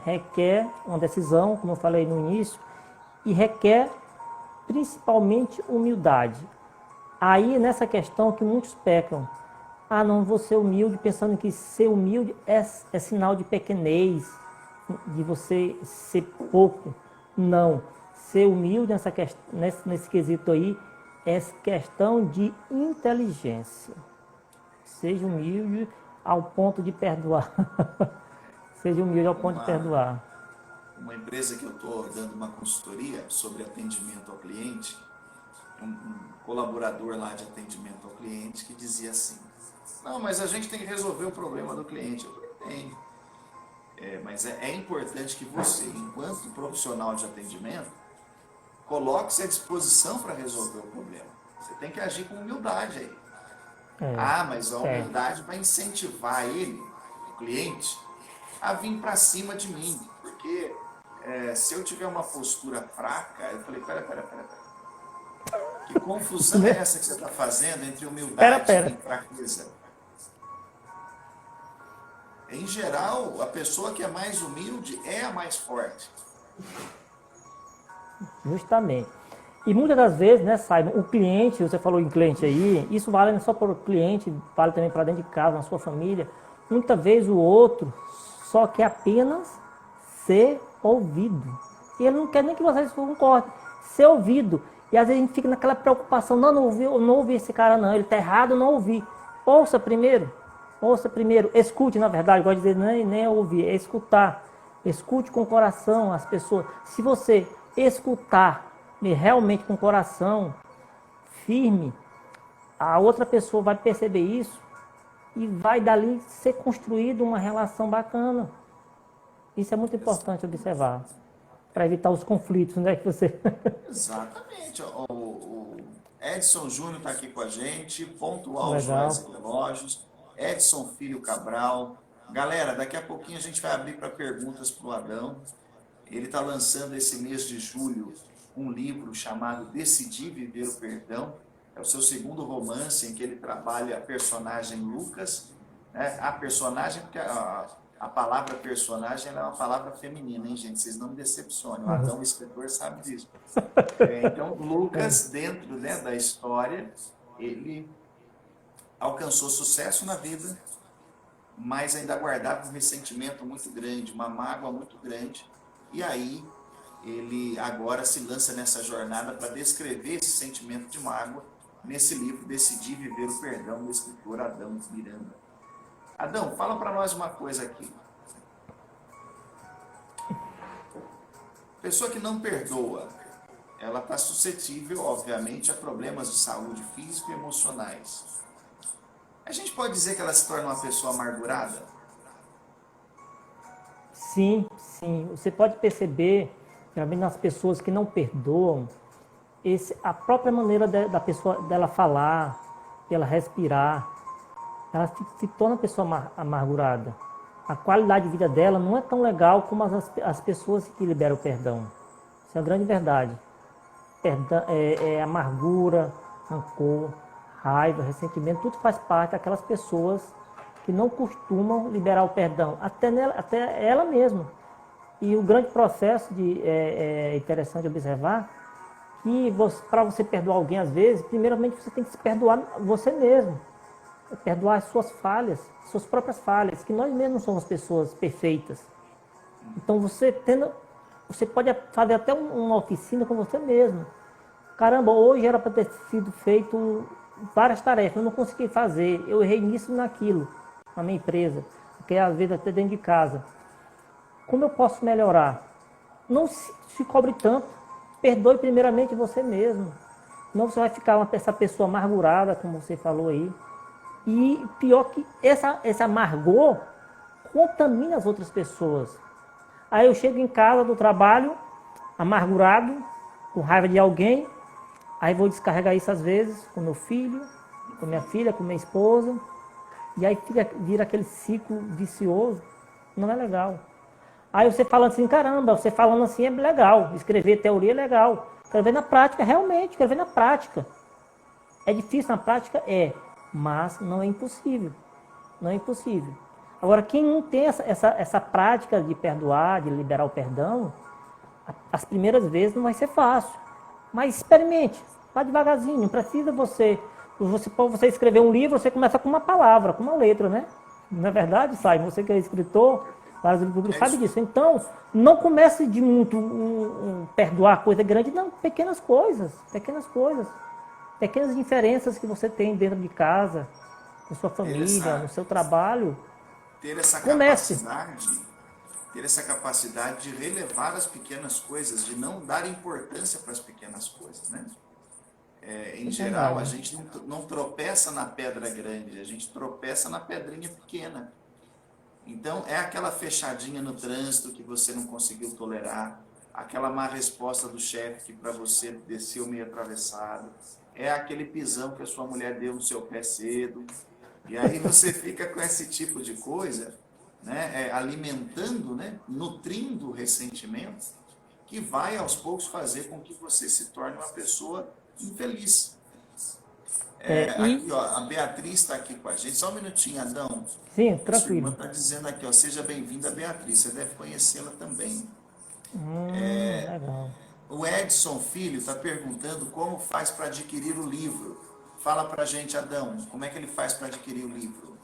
requer uma decisão, como eu falei no início, e requer principalmente humildade. Aí nessa questão que muitos pecam. Ah, não vou ser humilde, pensando que ser humilde é sinal de pequenez, de você ser pouco. Não. Ser humilde nesse quesito aí é questão de inteligência. Seja humilde ao ponto de perdoar. Seja humilde ao ponto de Uma, perdoar. uma empresa que eu estou dando uma consultoria sobre atendimento ao cliente, um colaborador lá de atendimento ao cliente que dizia assim, não, mas a gente tem que resolver o problema do cliente. Eu falei, tem. Mas é importante que você, enquanto profissional de atendimento, coloque-se à disposição para resolver o problema. Você tem que agir com humildade aí. É, Ah, mas a é. humildade vai incentivar ele, o cliente, a vir para cima de mim. Porque se eu tiver uma postura fraca, eu falei, pera. Que confusão é essa que você está fazendo entre humildade Pera. e fraqueza? Em geral, a pessoa que é mais humilde é a mais forte. Justamente. E muitas das vezes, né, Simon, o cliente, você falou em cliente aí, isso vale não só para o cliente, vale também para dentro de casa, na sua família. Muitas vezes o outro só quer apenas ser ouvido. E ele não quer nem que vocês concordem. Ser ouvido. E às vezes a gente fica naquela preocupação, não ouvi esse cara não, ele está errado, não ouvi. Ouça primeiro, escute na verdade, gosto de dizer, nem é ouvir, é escutar. Escute com o coração as pessoas. Se você escutar realmente com o coração, firme, a outra pessoa vai perceber isso e vai dali ser construída uma relação bacana. Isso é muito importante observar, para evitar os conflitos, né? Que você... Exatamente. O Edson Júnior está aqui com a gente, pontual Legal. Joias e Relógios, Edson Filho Cabral. Galera, daqui a pouquinho a gente vai abrir para perguntas para o Adão. Ele está lançando esse mês de julho um livro chamado Decidi Viver o Perdão. É o seu segundo romance em que ele trabalha a personagem Lucas. Né? A personagem, porque a palavra personagem ela é uma palavra feminina, hein, gente? Vocês não me decepcionem. O Adão, o escritor, sabe disso. Então, Lucas, dentro, né, da história, ele alcançou sucesso na vida, mas ainda guardava um ressentimento muito grande, uma mágoa muito grande. E aí, ele agora se lança nessa jornada para descrever esse sentimento de mágoa nesse livro Decidi Viver o Perdão, do escritor Adão Miranda. Adão, fala para nós uma coisa aqui. Pessoa que não perdoa, ela está suscetível, obviamente, a problemas de saúde física e emocionais. A gente pode dizer que ela se torna uma pessoa amargurada? Sim, sim. Você pode perceber, geralmente nas pessoas que não perdoam, a própria maneira da pessoa dela falar, dela respirar, ela se torna uma pessoa amargurada. A qualidade de vida dela não é tão legal como as pessoas que liberam o perdão. Isso é a grande verdade. Perdão, amargura, rancor, raiva, ressentimento, tudo faz parte daquelas pessoas que não costumam liberar o perdão, até ela mesma. E o grande processo é interessante observar que para você perdoar alguém, às vezes, primeiramente você tem que se perdoar você mesmo. Perdoar as suas falhas, suas próprias falhas, que nós mesmos somos pessoas perfeitas. Então você pode fazer até uma oficina com você mesmo. Caramba, hoje era para ter sido feito várias tarefas, eu não consegui fazer, eu errei nisso e naquilo, na minha empresa, porque às vezes até dentro de casa. Como eu posso melhorar? Não se cobre tanto, perdoe primeiramente você mesmo. Senão você vai ficar essa pessoa amargurada, como você falou aí. E pior que esse amargor contamina as outras pessoas. Aí eu chego em casa do trabalho, amargurado, com raiva de alguém, aí vou descarregar isso às vezes com meu filho, com minha filha, com minha esposa, e aí vira aquele ciclo vicioso, não é legal. Aí você falando assim, caramba, você falando assim é legal, escrever teoria é legal, quero ver na prática, realmente, quero ver na prática. É difícil na prática? É. Mas não é impossível. Não é impossível. Agora, quem não tem essa prática de perdoar, de liberar o perdão, as primeiras vezes não vai ser fácil. Mas experimente, vá devagarzinho. Não precisa você escrever um livro, você começa com uma palavra, com uma letra, né? Na verdade, Simon, você que é escritor, vários livros sabe disso. Então, não comece de muito perdoar coisa grande, não, pequenas coisas. Pequenas diferenças que você tem dentro de casa, com sua família, no seu trabalho. Ter essa capacidade de relevar as pequenas coisas, de não dar importância para as pequenas coisas, né? Em geral, a gente não tropeça na pedra grande, a gente tropeça na pedrinha pequena. Então, é aquela fechadinha no trânsito que você não conseguiu tolerar, aquela má resposta do chefe que para você desceu meio atravessado, é aquele pisão que a sua mulher deu no seu pé cedo, e aí você fica com esse tipo de coisa, né, alimentando, né, nutrindo o ressentimento, que vai aos poucos fazer com que você se torne uma pessoa infeliz. Aqui, ó, a Beatriz está aqui com a gente, só um minutinho, Adão. Sim, Sua tranquilo. irmã está dizendo aqui, ó, seja bem-vinda, Beatriz, você deve conhecê-la também. Legal. O Edson Filho está perguntando como faz para adquirir o livro. Fala para a gente, Adão, como é que ele faz para adquirir o livro?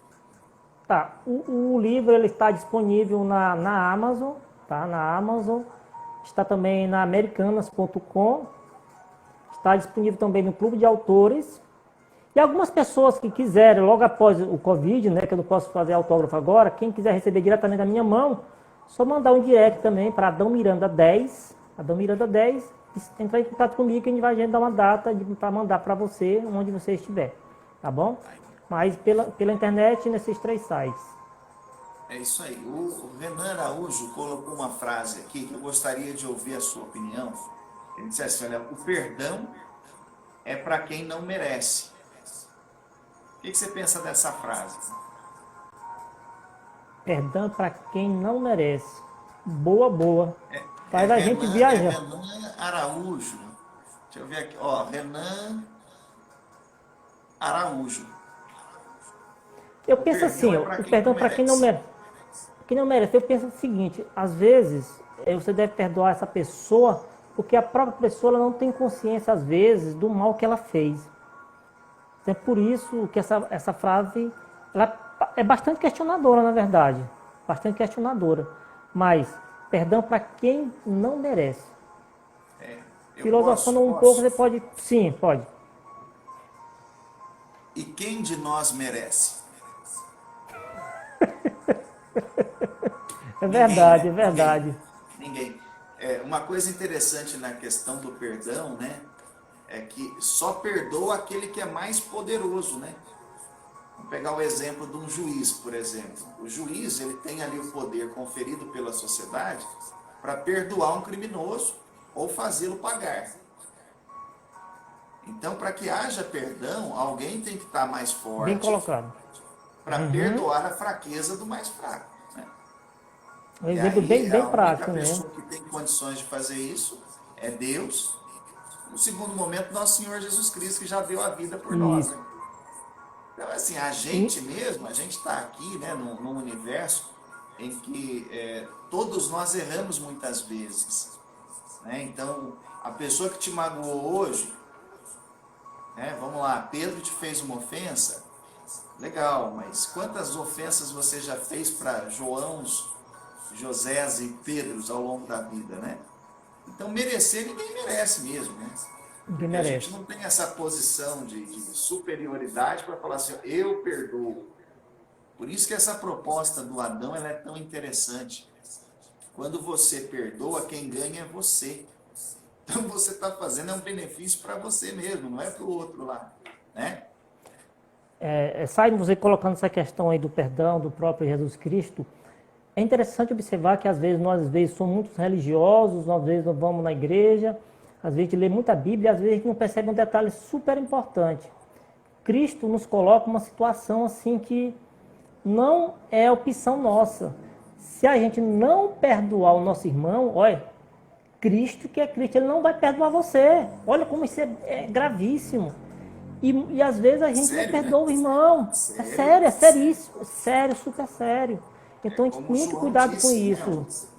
Tá, o livro ele está disponível na Amazon, tá? Na Amazon, está também na americanas.com, está disponível também no Clube de Autores. E algumas pessoas que quiserem, logo após o Covid, né, que eu não posso fazer autógrafo agora, quem quiser receber diretamente da minha mão, só mandar um direct também para Adão Miranda 10, entrar em contato comigo que a gente vai agendar uma data para mandar para você, onde você estiver, tá bom? Mas pela internet, nesses 3 sites. É isso aí. O Renan Araújo colocou uma frase aqui que eu gostaria de ouvir a sua opinião. Ele disse assim, olha, o perdão é para quem não merece. O que você pensa dessa frase? Perdão para quem não merece. Boa, boa. Faz a gente Renan, viajar. Renan Araújo. Deixa eu ver aqui. Ó, Renan Araújo. Eu penso assim, o perdão para quem não merece. Quem não merece, eu penso o seguinte, às vezes você deve perdoar essa pessoa porque a própria pessoa ela não tem consciência, às vezes, do mal que ela fez. É por isso que essa frase ela é bastante questionadora, na verdade. Bastante questionadora. Mas, perdão para quem não merece. Filosofando um pouco, você pode... Sim, pode. E quem de nós merece? É verdade, Ninguém, né? É verdade. Ninguém. Uma coisa interessante na questão do perdão, né? É que só perdoa aquele que é mais poderoso, né? Vamos pegar o exemplo de um juiz, por exemplo. O juiz, ele tem ali o poder conferido pela sociedade para perdoar um criminoso ou fazê-lo pagar. Então, para que haja perdão, alguém tem que estar mais forte. Bem colocado. Para perdoar a fraqueza do mais fraco. Né? Um exemplo bem prático mesmo. A única mesmo. pessoa que tem condições de fazer isso é Deus. No segundo momento, nosso Senhor Jesus Cristo, que já deu a vida por nós. Né? Então, assim, a gente mesmo, a gente está aqui, né, num universo em que todos nós erramos muitas vezes. Né? Então, a pessoa que te magoou hoje, né, vamos lá, Pedro te fez uma ofensa, legal, mas quantas ofensas você já fez para Joãos, Josés e Pedros ao longo da vida, né? Então, merecer ninguém merece mesmo, né? Porque a gente não tem essa posição de superioridade para falar assim, eu perdoo. Por isso que essa proposta do Adão ela é tão interessante. Quando você perdoa, quem ganha é você. Então, você está fazendo um benefício para você mesmo, não é para o outro lá, né? Sai você colocando essa questão aí do perdão, do próprio Jesus Cristo, é interessante observar que às vezes somos muito religiosos, às vezes nós vamos na igreja, às vezes a gente lê muita Bíblia, às vezes a gente não percebe um detalhe super importante. Cristo nos coloca uma situação assim que não é opção nossa. Se a gente não perdoar o nosso irmão, olha, Cristo que é Cristo, ele não vai perdoar você. Olha como isso é gravíssimo. E às vezes a gente não perdoa o irmão. É sério, é seríssimo. Sério, super sério. Então a gente tem muito cuidado com isso.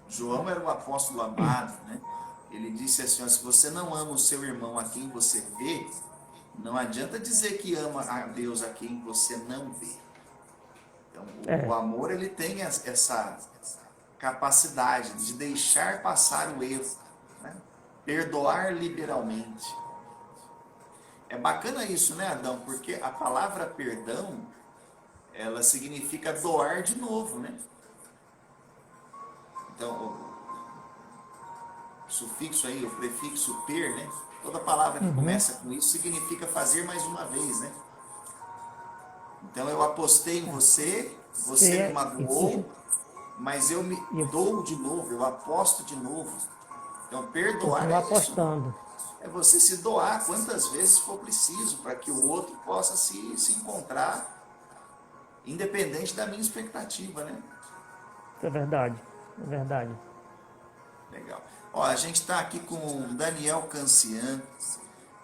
João era um apóstolo amado, né? Ele disse assim, ó, se você não ama o seu irmão a quem você vê, não adianta dizer que ama a Deus a quem você não vê. Então, o amor, ele tem essa capacidade de deixar passar o erro, né? Perdoar liberalmente. É bacana isso, né, Adão? Porque a palavra perdão, ela significa doar de novo, né? Então, o sufixo aí, o prefixo per, né? Toda palavra que começa com isso significa fazer mais uma vez, né? Então, eu apostei em você, você me magoou, mas eu me dou de novo, eu aposto de novo. Então, perdoar é isso. É você se doar quantas vezes for preciso para que o outro possa se encontrar, independente da minha expectativa, né? É verdade, é verdade. Legal. Ó, a gente está aqui com Daniel Cancian,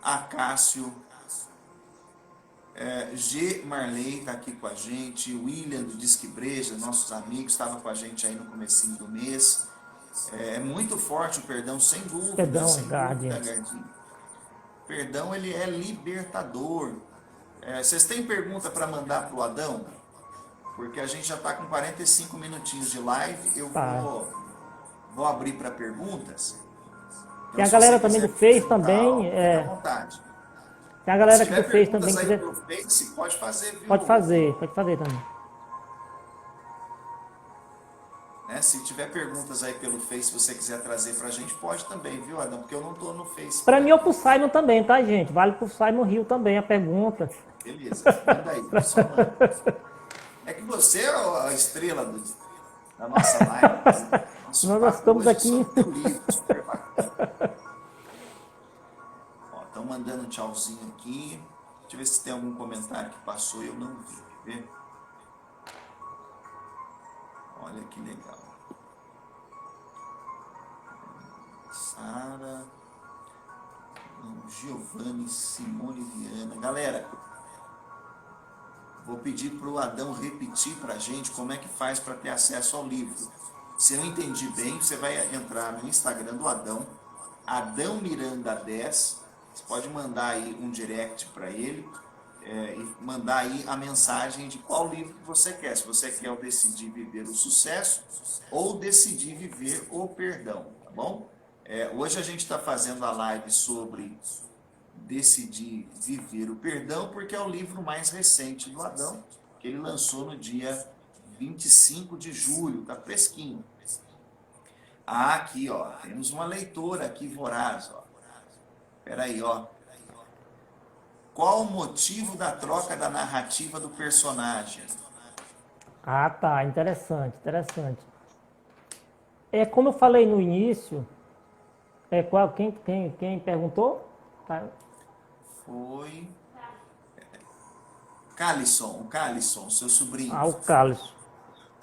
Acácio, G. Marley está aqui com a gente, William do Disque Breja, nossos amigos, estava com a gente aí no comecinho do mês. É muito forte o perdão, sem dúvida. Perdão, sem dúvida, Gardinho. Perdão, ele é libertador. Vocês têm pergunta para mandar para o Adão? Porque a gente já está com 45 minutinhos de live, eu vou abrir para perguntas. Então, tem a galera também do Face também. Fica à vontade. Tem a galera que do Face também. Se tiver Face, pode fazer, viu? Pode fazer também. Né? Se tiver perguntas aí pelo Face, se você quiser trazer pra gente, pode também, viu, Adão? Porque eu não tô no Face. Para mim ou pro Simon também, tá, gente? Vale pro Simon Rio também a pergunta. Beleza, manda aí, só manda. É que você é a estrela da nossa live. Nosso Nós papo estamos hoje é aqui. sobre o livro, super bacana. Ó, estão mandando um tchauzinho aqui. Deixa eu ver se tem algum comentário que passou e eu não vi. Quer ver? Olha que legal. Sara, Giovanni, Simone Viana. Galera, vou pedir para o Adão repetir para a gente como é que faz para ter acesso ao livro. Se eu entendi bem, você vai entrar no Instagram do Adão, Adão Miranda 10. Você pode mandar aí um direct para ele e mandar aí a mensagem de qual livro que você quer. Se você quer o Decidir Viver o Sucesso ou Decidir Viver o Perdão, tá bom? Hoje a gente está fazendo a live sobre Decidir Viver o Perdão, porque é o livro mais recente do Adão, que ele lançou no dia 25 de julho, tá fresquinho. Ah, aqui, ó, temos uma leitora aqui voraz, ó. Peraí, ó. Qual o motivo da troca da narrativa do personagem? Ah, tá. Interessante, interessante. É como eu falei no início, quem perguntou? Tá. Foi o Calisson, seu sobrinho. Ah, o Cálice.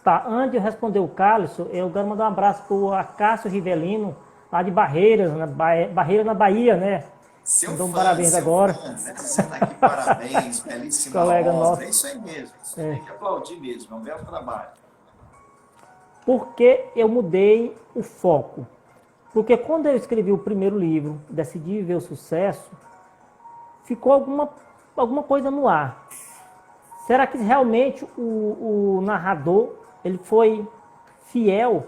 Tá, antes de eu responder o Cálice, eu quero mandar um abraço pro Acácio Rivelino, lá de Barreiras, Barreira na Bahia, né? Seu Então, fã, parabéns agora. tá dizendo aqui parabéns, belíssima Colega obra. nosso. É isso aí mesmo, tem que aplaudir mesmo, é um belo trabalho. Por que eu mudei o foco? Porque quando eu escrevi o primeiro livro, Decidi Viver o Sucesso, ficou alguma coisa no ar. Será que realmente o narrador ele foi fiel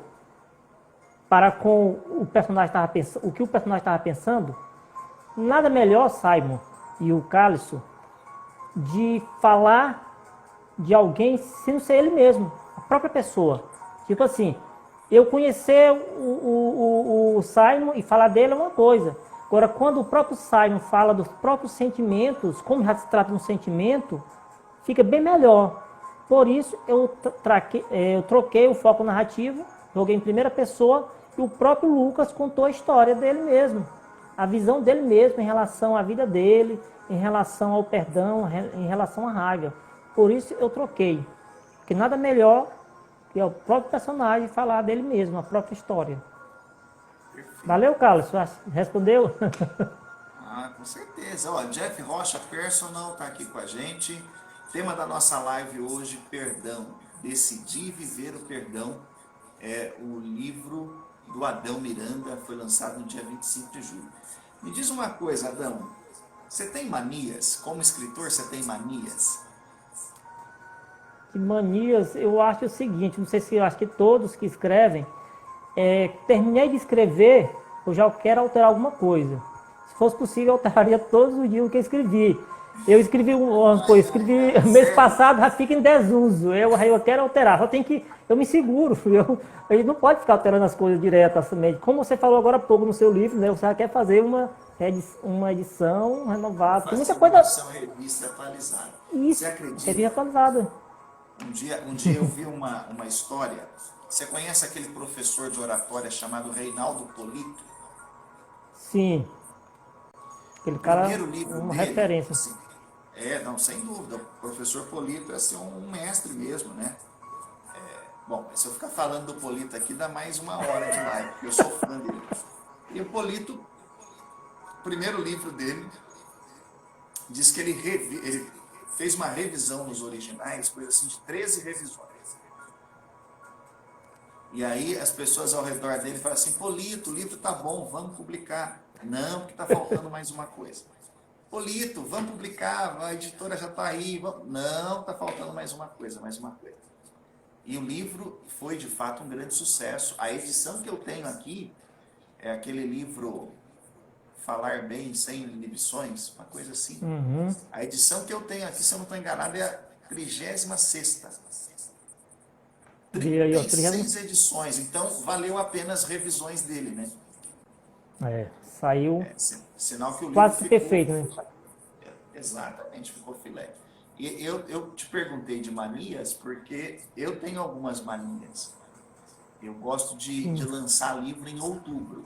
para com o personagem estava pensando, o que o personagem estava pensando? Nada melhor, Simon e o Cálice, de falar de alguém sem ser ele mesmo, a própria pessoa. Tipo assim, eu conhecer o Simon e falar dele é uma coisa. Agora, quando o próprio Simon fala dos próprios sentimentos, como já se trata de um sentimento, fica bem melhor. Por isso, eu troquei o foco narrativo, joguei em primeira pessoa e o próprio Lucas contou a história dele mesmo. A visão dele mesmo em relação à vida dele, em relação ao perdão, em relação à raiva. Por isso, eu troquei. Porque nada melhor que o próprio personagem falar dele mesmo, a própria história. Valeu, Carlos. Respondeu? Ah, com certeza. Ó, Jeff Rocha Personal está aqui com a gente. Tema da nossa live hoje, perdão. Decidir Viver o Perdão. É o livro do Adão Miranda, foi lançado no dia 25 de julho. Me diz uma coisa, Adão. Você tem manias? Como escritor, você tem manias? De manias, eu acho o seguinte, não sei se eu acho que todos que escrevem, terminei de escrever, eu já quero alterar alguma coisa. Se fosse possível, eu alteraria todos os dias o que eu escrevi. Eu escrevi uma coisa, escrevi mês passado, já fica em desuso. Eu quero alterar, só tem que. Eu me seguro. A gente não pode ficar alterando as coisas diretamente. Como você falou agora há pouco no seu livro, né? Você já quer fazer uma edição renovada. Tem muita coisa. Uma edição revista atualizada. Isso, Você acredita? revista atualizada. Um dia eu vi uma história. Você conhece aquele professor de oratória chamado Reinaldo Polito? Sim. Aquele O cara primeiro livro uma dele, referência. assim, não, sem dúvida. O professor Polito é assim, um mestre mesmo, né? Bom, se eu ficar falando do Polito aqui, dá mais uma hora de live, porque eu sou fã dele. E o Polito, o primeiro livro dele, diz que ele fez uma revisão nos originais, coisa assim, de 13 revisões. E aí as pessoas ao redor dele falam assim, Polito, o livro tá bom, vamos publicar. Não, porque tá faltando mais uma coisa. Polito, vamos publicar, a editora já tá aí. Não, tá faltando mais uma coisa, mais uma coisa. E o livro foi de fato um grande sucesso. A edição que eu tenho aqui é aquele livro Falar Bem Sem Inibições, uma coisa assim. Uhum. A edição que eu tenho aqui, se eu não estou enganado, é a 36ª. Vê aí, ó, 36 edições, então valeu a pena as revisões dele, né? Saiu Sinal que o livro quase que ficou. perfeito, né? Exatamente, ficou filé. E eu te perguntei de manias porque eu tenho algumas manias. Eu gosto de lançar livro em outubro.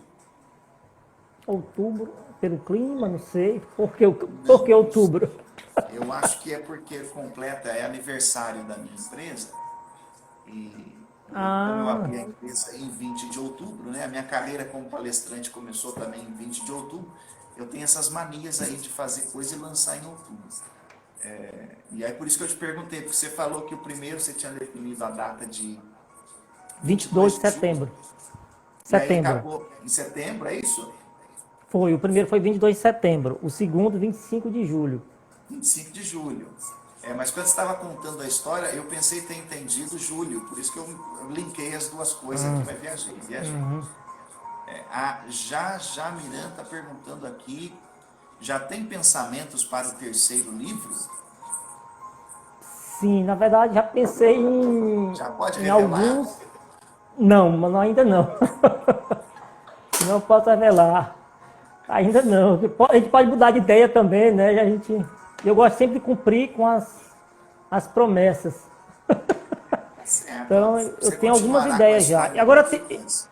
Outubro, pelo clima, não sei. Por que Não, outubro? eu acho que é porque completa, é aniversário da minha empresa. E como eu Ah, abri a empresa em 20 de outubro, né? A minha carreira como palestrante começou também em 20 de outubro. Eu tenho essas manias aí de fazer coisa e lançar em outubro. E aí por isso que eu te perguntei, porque você falou que o primeiro você tinha definido a data de 22 22 de de julho, setembro. e aí Setembro. acabou em setembro, é isso? Foi, o primeiro foi 22 de setembro, o segundo 25 de julho. 25 de julho. Mas quando você estava contando a história, eu pensei ter entendido julho, por isso que eu linkei as duas coisas aqui, mas viajei. A Já Miran está perguntando aqui, já tem pensamentos para o terceiro livro? Sim, na verdade já pensei Já pode em revelar? alguns. Não, mas ainda não. Não posso revelar. Ainda não. A gente pode mudar de ideia também, né? Eu gosto sempre de cumprir com as promessas. Certo. Então eu Você tenho algumas continuará com a ideias já. E história do agora Lucas?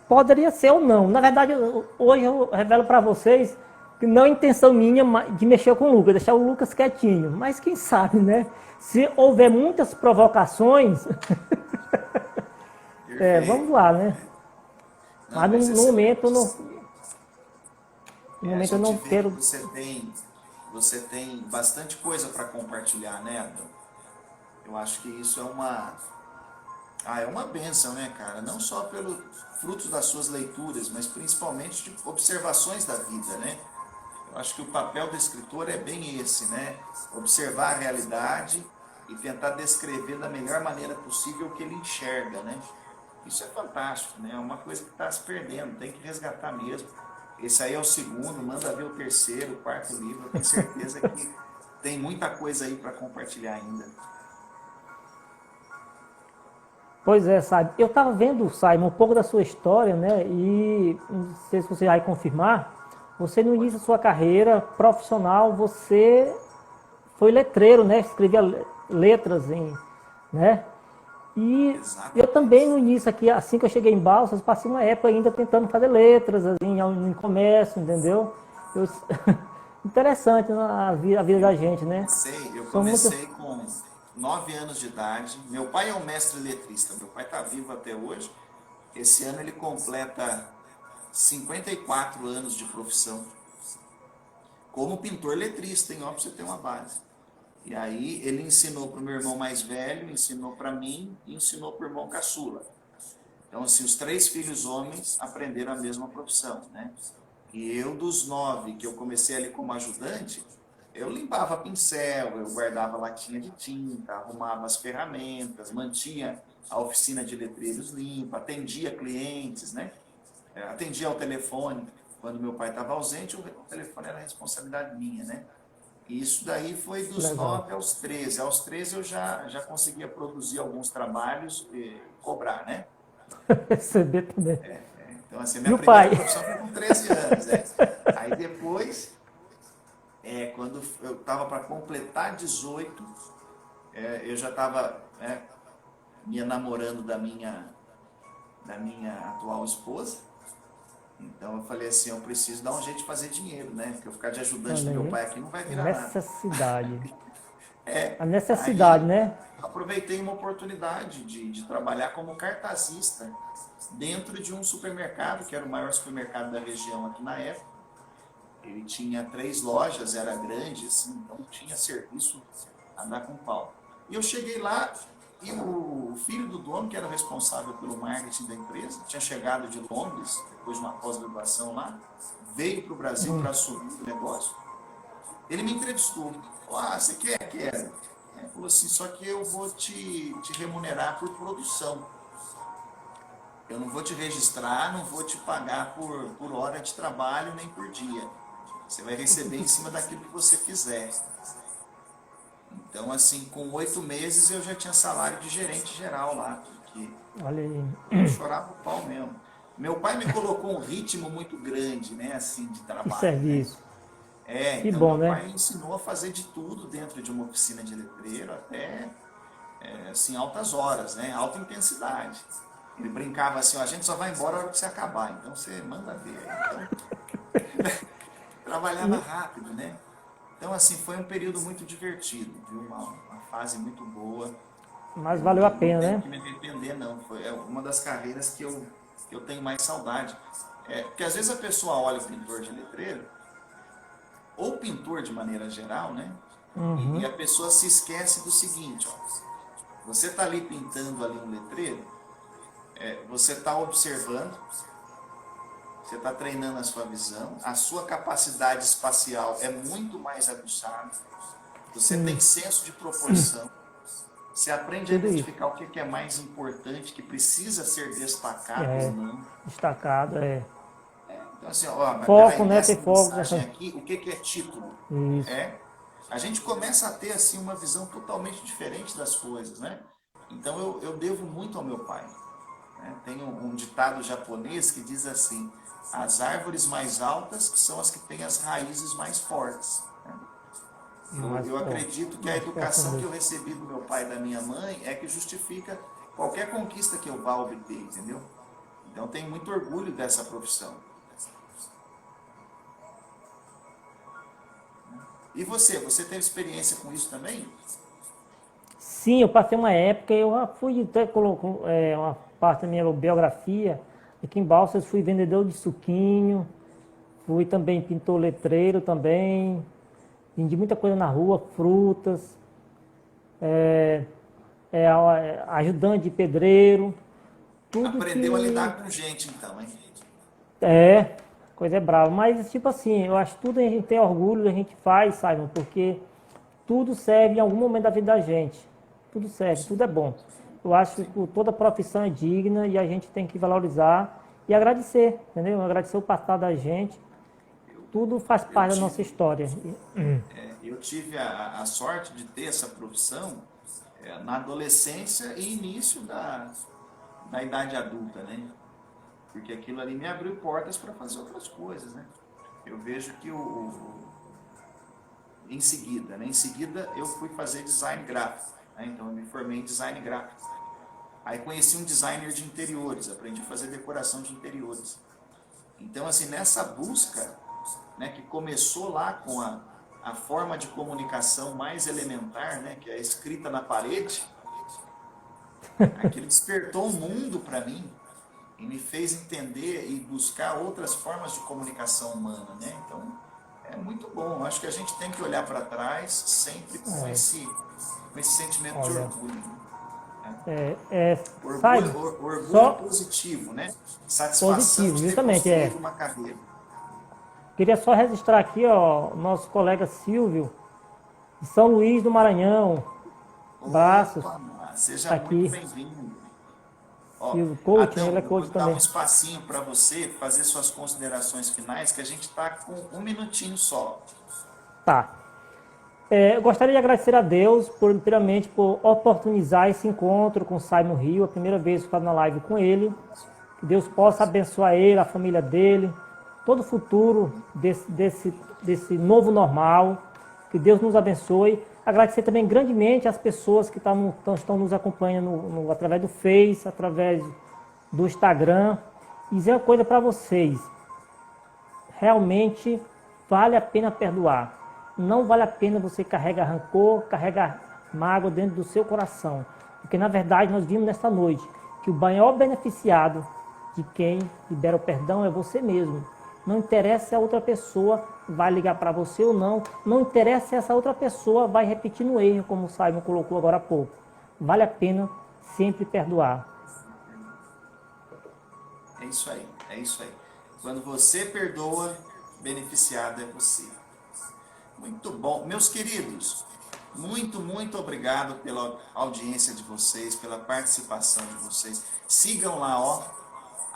poderia ser ou não. Na verdade, hoje eu revelo para vocês que não é intenção minha de mexer com o Lucas, deixar o Lucas quietinho. Mas quem sabe, né? Se houver muitas provocações, vamos Perfeito. lá, né? Não, Mas mas no momento, excelente. no A momento eu gente não vê que quero. você tem bastante coisa para compartilhar, né, Abel? Eu acho que isso é uma bênção, né, cara? Não só pelo frutos das suas leituras, mas principalmente de observações da vida, né? Eu acho que o papel do escritor é bem esse, né? Observar a realidade e tentar descrever da melhor maneira possível o que ele enxerga, né? Isso é fantástico, né? É uma coisa que está se perdendo, tem que resgatar mesmo. Esse aí é o segundo, manda ver o terceiro, o quarto livro, eu tenho certeza que tem muita coisa aí para compartilhar ainda. Pois é, sabe? Eu estava vendo, Simon, um pouco da sua história, né? E não sei se você vai confirmar. Você, no início da sua carreira profissional, você foi letreiro, né? Escrevia letras né? E eu também Exatamente. no início aqui, assim que eu cheguei em Balsas, passei uma época ainda tentando fazer letras, assim, em comércio, entendeu? Eu- Interessante, né, a vida Eu da gente, né? eu São muitas. comecei com 9 anos de idade. Meu pai é um mestre letrista, meu pai está vivo até hoje. Esse ano ele completa 54 anos de profissão como pintor letrista, hein? Ó, pra você ter uma base. E aí ele ensinou para o meu irmão mais velho, ensinou para mim e ensinou para o irmão caçula. Então, assim, os três filhos homens aprenderam a mesma profissão, né? E eu, dos 9 que eu comecei ali como ajudante, eu limpava pincel, eu guardava latinha de tinta, arrumava as ferramentas, mantinha a oficina de letreiros limpa, atendia clientes, né? Atendia ao telefone. Quando meu pai estava ausente, o telefone era responsabilidade minha, né? E isso daí foi dos Legal. 9 aos 13. Aos 13 eu já conseguia produzir alguns trabalhos e cobrar, né? Receber também. Então, assim, a E minha o primeira pai? profissão foi com 13 anos, né? Aí depois, quando eu estava para completar 18, eu já estava me namorando da minha atual esposa. Então eu falei assim, eu preciso dar um jeito de fazer dinheiro, né? Porque eu ficar de ajudante do Olha meu aí. pai aqui não vai virar nada. Necessidade. A Aí necessidade, né? aproveitei uma oportunidade de trabalhar como cartazista dentro de um supermercado, que era o maior supermercado da região aqui na época. Ele tinha 3 lojas, era grande, assim, então tinha serviço a dar com pau. E eu cheguei lá e o filho do dono, que era o responsável pelo marketing da empresa, tinha chegado de Londres, depois de uma pós-graduação lá, veio para o Brasil para assumir o negócio. Ele me entrevistou. Falou, você quer? Quero. Ele falou assim, só que eu vou te remunerar por produção. Eu não vou te registrar, não vou te pagar por hora de trabalho nem por dia. Você vai receber em cima daquilo que você fizer. Então, assim, com 8 meses eu já tinha salário de gerente geral lá, porque Olha aí. eu chorava o pau mesmo. Meu pai me colocou um ritmo muito grande, né, assim, de Que trabalho, né? serviço. Que Então bom, meu né? pai ensinou a fazer de tudo dentro de uma oficina de letreiro, até, assim, altas horas, né, alta intensidade. Ele brincava assim, ó, a gente só vai embora a hora que você acabar, então você manda ver. Então, trabalhava E- rápido, né? Então, assim, foi um período muito divertido, viu? Uma fase muito boa. Mas valeu a Não pena, tenho né? que me arrepender, não. Foi uma das carreiras que eu tenho mais saudade. Porque às vezes a pessoa olha o pintor de letreiro, ou pintor de maneira geral, né? E Uhum. a pessoa se esquece do seguinte, ó. Você está ali pintando ali um letreiro, você está observando, você está treinando a sua visão, a sua capacidade espacial é muito mais aguçada, você tem Sim, senso de proporção, você aprende a tudo isso. identificar o que é mais importante, que precisa ser destacado ou É, não. destacado, é. Então, assim, ó, mas Foco, peraí, né? Ter nessa foco mensagem nessa. aqui, o que é título? Isso. É, a gente começa a ter, assim, uma visão totalmente diferente das coisas, né? Então, eu devo muito ao meu pai, né? Tem um ditado japonês que diz assim, as árvores mais altas são as que têm as raízes mais fortes, né? Mais Eu forte. acredito que a Mais educação que profundo. eu recebi do meu pai e da minha mãe é que justifica qualquer conquista que eu vá obter, entendeu? Então, tenho muito orgulho dessa profissão. E você teve experiência com isso também? Sim, eu passei uma época, eu já fui, até colocou uma parte da minha biografia. Aqui em Balsas fui vendedor de suquinho, fui também pintor letreiro também, vendi muita coisa na rua, frutas, ajudante de pedreiro, tudo Aprendeu a que lidar com gente, então, hein? é, coisa é brava. Mas, tipo assim, eu acho que tudo a gente tem orgulho, a gente faz, Simon, porque tudo serve em algum momento da vida da gente. Tudo serve, tudo é bom. Eu acho Sim. que toda profissão é digna e a gente tem que valorizar e agradecer, entendeu? Agradecer o passado da gente. Eu, Tudo faz eu parte da nossa tive, história. eu tive a sorte de ter essa profissão na adolescência e início da idade adulta, né? Porque aquilo ali me abriu portas para fazer outras coisas, né? Eu vejo que em seguida, né? Em seguida eu fui fazer design gráfico, né? Então eu me formei em design gráfico. Aí conheci um designer de interiores, aprendi a fazer decoração de interiores. Então, assim, nessa busca, né, que começou lá com a forma de comunicação mais elementar, né, que é a escrita na parede, aquilo despertou um mundo para mim e me fez entender e buscar outras formas de comunicação humana, né? Então, é muito bom. Eu acho que a gente tem que olhar para trás sempre É, com esse sentimento de olha, orgulho, né? Simon, Orgulho só positivo, né? Satisfação positivo, de ter justamente, construído uma carreira. Queria só registrar aqui, ó, nosso colega Silvio, de São Luís do Maranhão, Braços, Opa, seja tá muito aqui. bem-vindo. Ó, Silvio, coaching, Adão, ele é eu vou coach dar um também. espacinho para você fazer suas considerações finais, que a gente está com um minutinho só. Tá. Eu gostaria de agradecer a Deus, primeiramente, por oportunizar esse encontro com o Simon Rio, a primeira vez que eu estou na live com ele. Que Deus possa abençoar ele, a família dele, todo o futuro desse novo normal. Que Deus nos abençoe. Agradecer também grandemente às pessoas que estão nos acompanhando através do Face, através do Instagram. E dizer uma coisa para vocês: realmente vale a pena perdoar. Não vale a pena você carregar rancor, carregar mágoa dentro do seu coração. Porque na verdade nós vimos nesta noite que o maior beneficiado de quem libera o perdão é você mesmo. Não interessa se a outra pessoa vai ligar para você ou não. Não interessa se essa outra pessoa vai repetir no erro, como o Simon colocou agora há pouco. Vale a pena sempre perdoar. É isso aí, é isso aí. Quando você perdoa, beneficiado é você. Muito bom. Meus queridos, muito obrigado pela audiência de vocês, pela participação de vocês. Sigam lá, ó,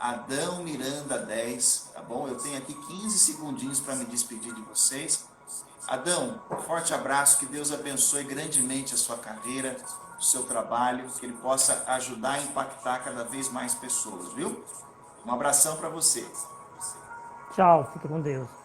Adão Miranda 10, tá bom? Eu tenho aqui 15 segundinhos para me despedir de vocês. Adão, um forte abraço, que Deus abençoe grandemente a sua carreira, o seu trabalho, que Ele possa ajudar a impactar cada vez mais pessoas, viu? Um abração para você. Tchau, fica com Deus.